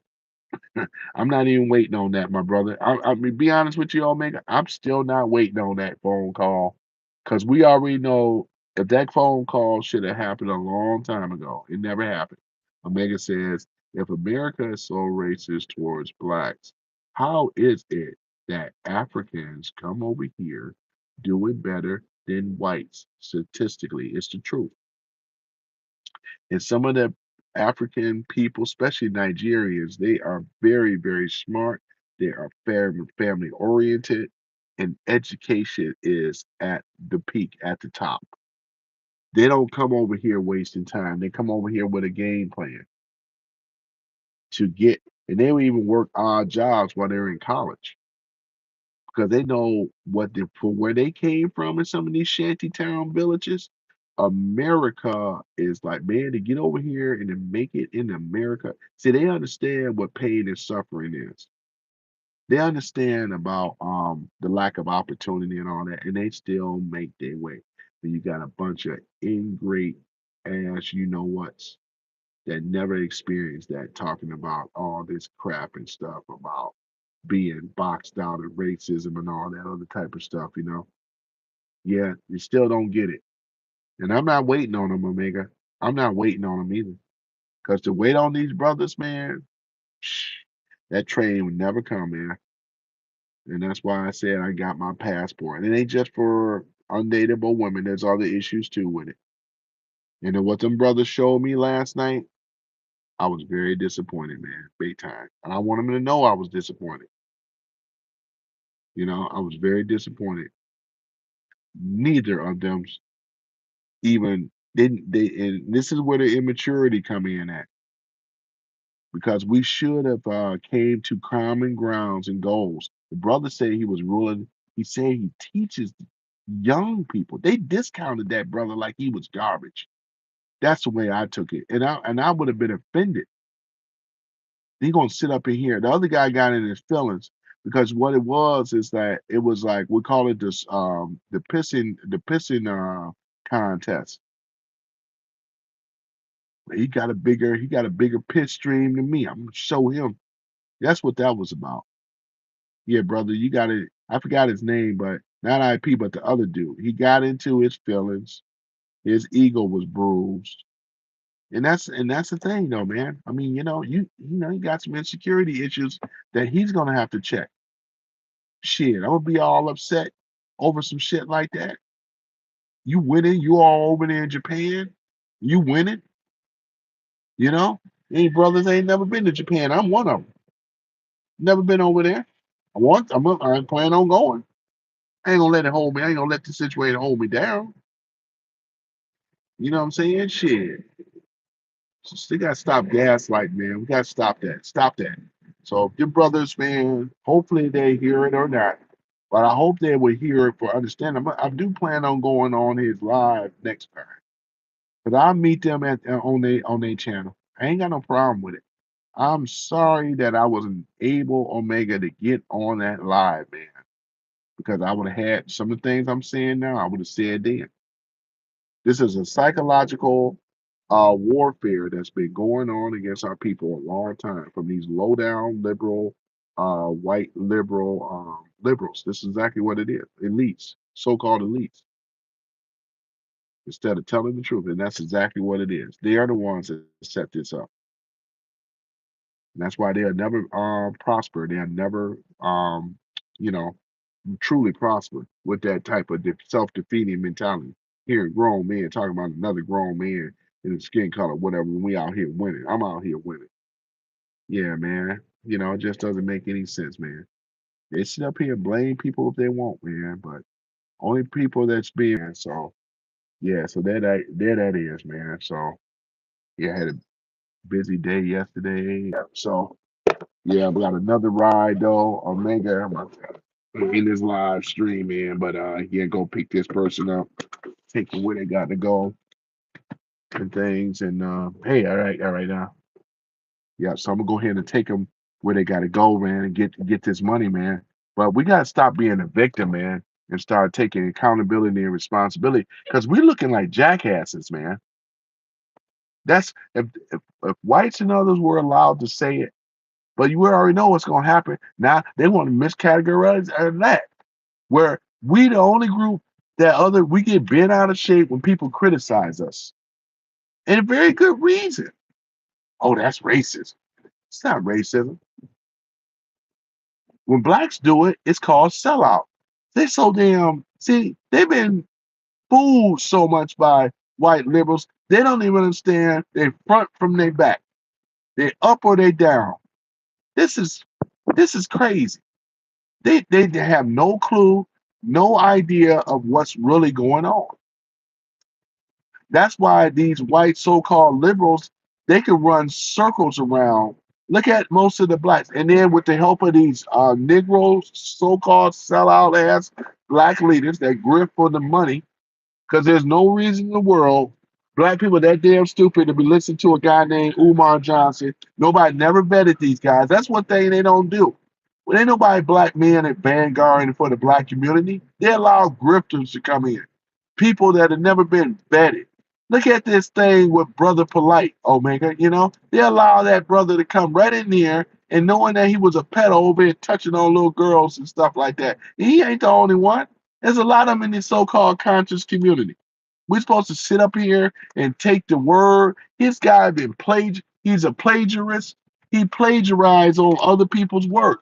I'm not even waiting on that, my brother. I mean, be honest with you, Omega. I'm still not waiting on that phone call because we already know if that phone call should have happened a long time ago. It never happened. Omega says, if America is so racist towards blacks, how is it that Africans come over here doing better than whites statistically? It's the truth. And some of the African people, especially Nigerians, they are very, very smart. They are family oriented, and education is at the peak, at the top. They don't come over here wasting time. They come over here with a game plan to get, and they will even work odd jobs while they're in college because they know from where they came from in some of these shanty town villages. America is like, man, to get over here and to make it in America. See, they understand what pain and suffering is. They understand about the lack of opportunity and all that, and they still make their way. But you got a bunch of ingrate ass, you know what's that never experienced that, talking about all this crap and stuff about being boxed out of racism and all that other type of stuff, you know. Yeah, you still don't get it. And I'm not waiting on them, Omega. I'm not waiting on them either. Because to wait on these brothers, man, that train would never come, man. And that's why I said I got my passport. And it ain't just for undateable women. There's other issues too with it. And then what them brothers showed me last night, I was very disappointed, man, big time. And I want them to know I was disappointed. You know, I was very disappointed. Neither of them even didn't they, and this is where the immaturity come in at, because we should have came to common grounds and goals. The brother said he was ruling. He said he teaches young people. They discounted that brother like he was garbage. That's the way I took it, and I would have been offended. He gonna sit up in here. The other guy got in his feelings because what it was is that it was like we call it this the pissing contest. He got a bigger piss stream than me. I'm gonna show him. That's what that was about. Yeah, brother, you got it. I forgot his name, but not IP, but the other dude. He got into his feelings. His ego was bruised. And that's the thing though, man. I mean, you got some insecurity issues that he's gonna have to check. Shit, I'm gonna be all upset over some shit like that. You winning, you all over there in Japan, you winning, you know? Any brothers ain't never been to Japan. I'm one of them. Never been over there. I plan on going. I ain't gonna let it hold me. I ain't gonna let the situation hold me down. You know what I'm saying? Shit. They gotta stop gaslighting, man. We gotta stop that. Stop that. So your brothers, man, hopefully they hear it or not. But I hope they will hear it for understanding. I do plan on going on his live next time. But I'll meet them at on their channel. I ain't got no problem with it. I'm sorry that I wasn't able, Omega, to get on that live, man. Because I would have had some of the things I'm saying now, I would have said then. This is a psychological warfare that's been going on against our people a long time from these low down liberal, white liberals. This is exactly what it is. Elites, so called elites, instead of telling the truth. And that's exactly what it is. They are the ones that set this up. And that's why they'll never prosper. They'll never, you know, truly prosper with that type of self-defeating mentality. Hearing grown men talking about another grown man in his skin color, whatever, when we out here winning. I'm out here winning. Yeah, man. It just doesn't make any sense, man. They sit up here and blame people if they want, man, but only people that's being, so yeah, so there that is, man. So yeah, I had a busy day yesterday. So yeah, we got another ride though. Omega, in this live stream, man. But yeah, go pick this person up, take them where they got to go and things. And hey, all right now. Yeah, so I'm gonna go ahead and take them where they got to go, man, and get this money, man. But we gotta stop being a victim, man. and start taking accountability and responsibility because we're looking like jackasses, man. That's if whites and others were allowed to say it, but you already know what's going to happen. Now they want to miscategorize that, where we the only group that other we get bent out of shape when people criticize us, and a very good reason. Oh, that's racism. It's not racism. When blacks do it, it's called sellout. They so damn see they've been fooled so much by white liberals. They don't even understand they front from their back. They up or they down. This is this is crazy. They have no clue, no idea of what's really going on. That's why these white so-called liberals, they can run circles around. Look at most of the blacks. And then with the help of these Negroes, so-called sellout ass black leaders that grift for the money, because there's no reason in the world black people that damn stupid to be listening to a guy named Umar Johnson. Nobody never vetted these guys. That's one thing they don't do. When ain't nobody black men at Vanguard for the black community, they allow grifters to come in. People that have never been vetted. Look at this thing with Brother Polite, Omega. You know, they allow that brother to come right in there and knowing that he was a pedo over here touching on little girls and stuff like that. He ain't the only one. There's a lot of them in this so-called conscious community. We're supposed to sit up here and take the word. This guy been he's a plagiarist. He plagiarized on other people's work.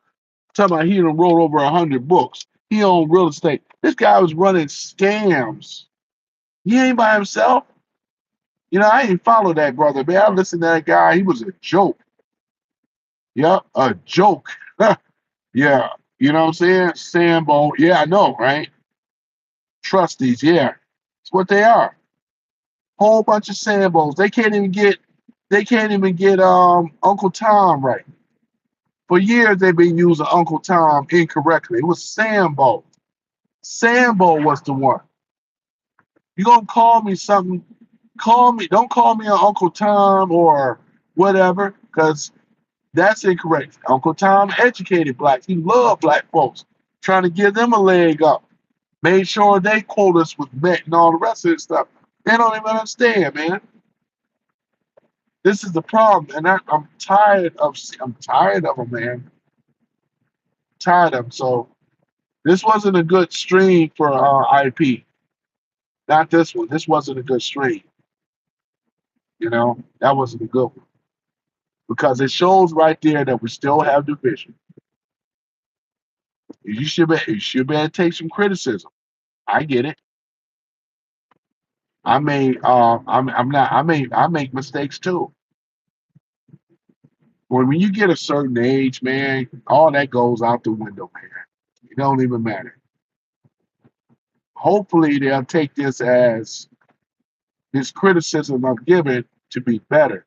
Talking about he done wrote over 100 books. He owned real estate. This guy was running scams. He ain't by himself. You know, I ain't follow that brother, man. I listened to that guy. He was a joke. Yep, a joke. Yeah. You know what I'm saying? Sambo. Yeah, I know, right? Trustees, yeah. It's what they are. Whole bunch of Sambos. They can't even get Uncle Tom right. For years they've been using Uncle Tom incorrectly. It was Sambo. Sambo was the one. You gonna call me something? Call me. Don't call me an Uncle Tom or whatever, because that's incorrect. Uncle Tom educated blacks. He loved black folks, trying to give them a leg up. Made sure they quotas was met and all the rest of this stuff. They don't even understand, man. This is the problem, and I'm tired of. I'm tired of them, man. Tired of them. So this wasn't a good stream for IP. Not this one. This wasn't a good stream. You know, that wasn't a good one because it shows right there that we still have division. You should be able to take some criticism. I get it. I'm not. I make mistakes too. When you get a certain age, man, all that goes out the window, man. It don't even matter. Hopefully, they'll take this criticism I'm giving to be better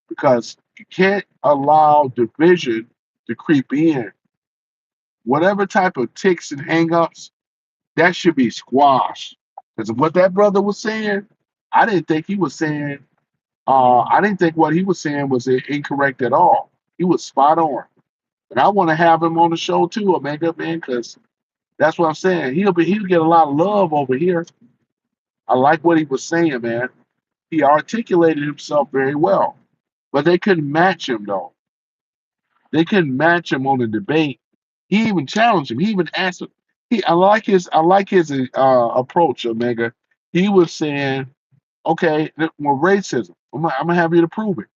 because you can't allow division to creep in. Whatever type of ticks and hangups, that should be squashed. Because what that brother was saying, I didn't think he was saying. I didn't think what he was saying was incorrect at all. He was spot on, and I want to have him on the show too, Omega man, because that's what I'm saying. He'll get a lot of love over here. I like what he was saying, man. He articulated himself very well, but they couldn't match him though. They couldn't match him on the debate. He even challenged him. He even asked him. I like his approach, Omega. He was saying, okay, well, racism. I'm gonna have you to prove it.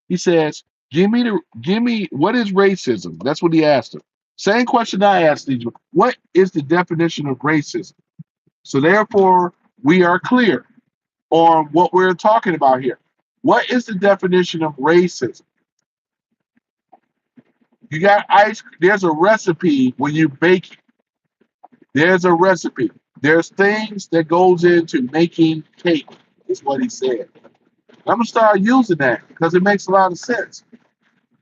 He says, give me what is racism? That's what he asked him. Same question I asked you. What is the definition of racism? So therefore, we are clear on what we're talking about here. What is the definition of racism? You got ice. There's a recipe when you bake it. There's a recipe. There's things that goes into making cake. Is what he said. I'm gonna start using that because it makes a lot of sense.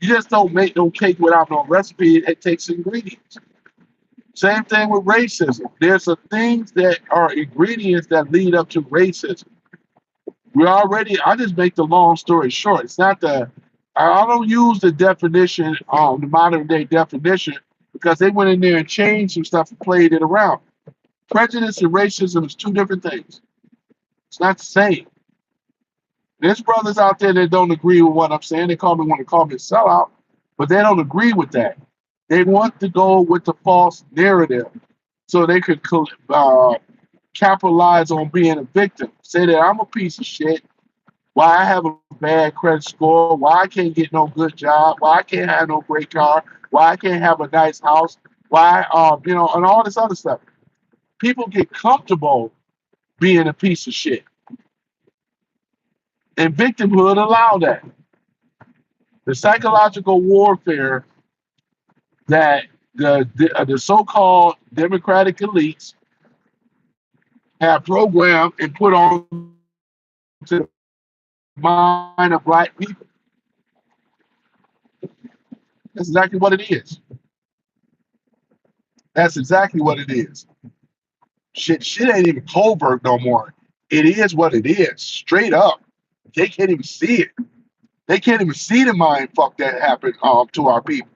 You just don't make no cake without no recipe. It takes ingredients. Same thing with racism. There's some things that are ingredients that lead up to racism. I just make the long story short. It's not I don't use the definition, the modern day definition, because they went in there and changed some stuff and played it around. Prejudice and racism is two different things. It's not the same. There's brothers out there that don't agree with what I'm saying. They want to call me a sellout, but they don't agree with that. They want to go with the false narrative so they could capitalize on being a victim. Say that I'm a piece of shit. Why I have a bad credit score? Why I can't get no good job? Why I can't have no great car? Why I can't have a nice house? Why, and all this other stuff. People get comfortable being a piece of shit, and victimhood allow that. The psychological warfare that the so-called democratic elites have programmed and put on to the mind of black people. That's exactly what it is. That's exactly what it is. Shit ain't even covert no more. It is what it is, straight up. They can't even see it. They can't even see the mind fuck that happened to our people.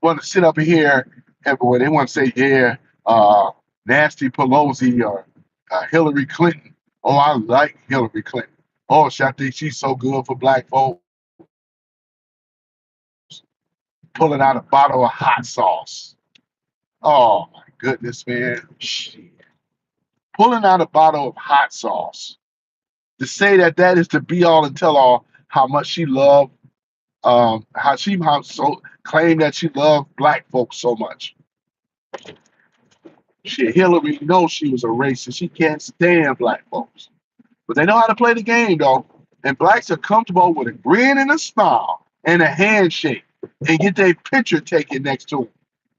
Want to sit up here and boy, they want to say, yeah, Nancy Pelosi or Hillary Clinton. Oh, I like Hillary Clinton. Oh, I think she's so good for black folks. Pulling out a bottle of hot sauce. Oh my goodness, man. Shit. Pulling out a bottle of hot sauce to say that that is the be all and tell all how much she loved, how so claimed that she loved black folks so much. Shit, Hillary knows she was a racist. She can't stand black folks. But they know how to play the game, though. And blacks are comfortable with a grin and a smile and a handshake and get their picture taken next to them.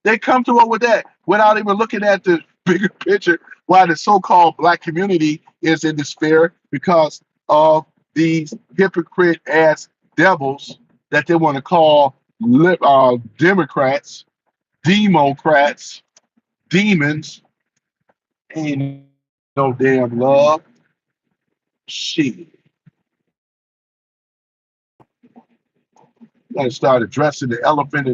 They're comfortable with that without even looking at the bigger picture why the so-called black community is in despair because of these hypocrite-ass devils that they want to call Democrats, Democrats, demons. Ain't no damn love. Shit. Gotta start addressing the elephant in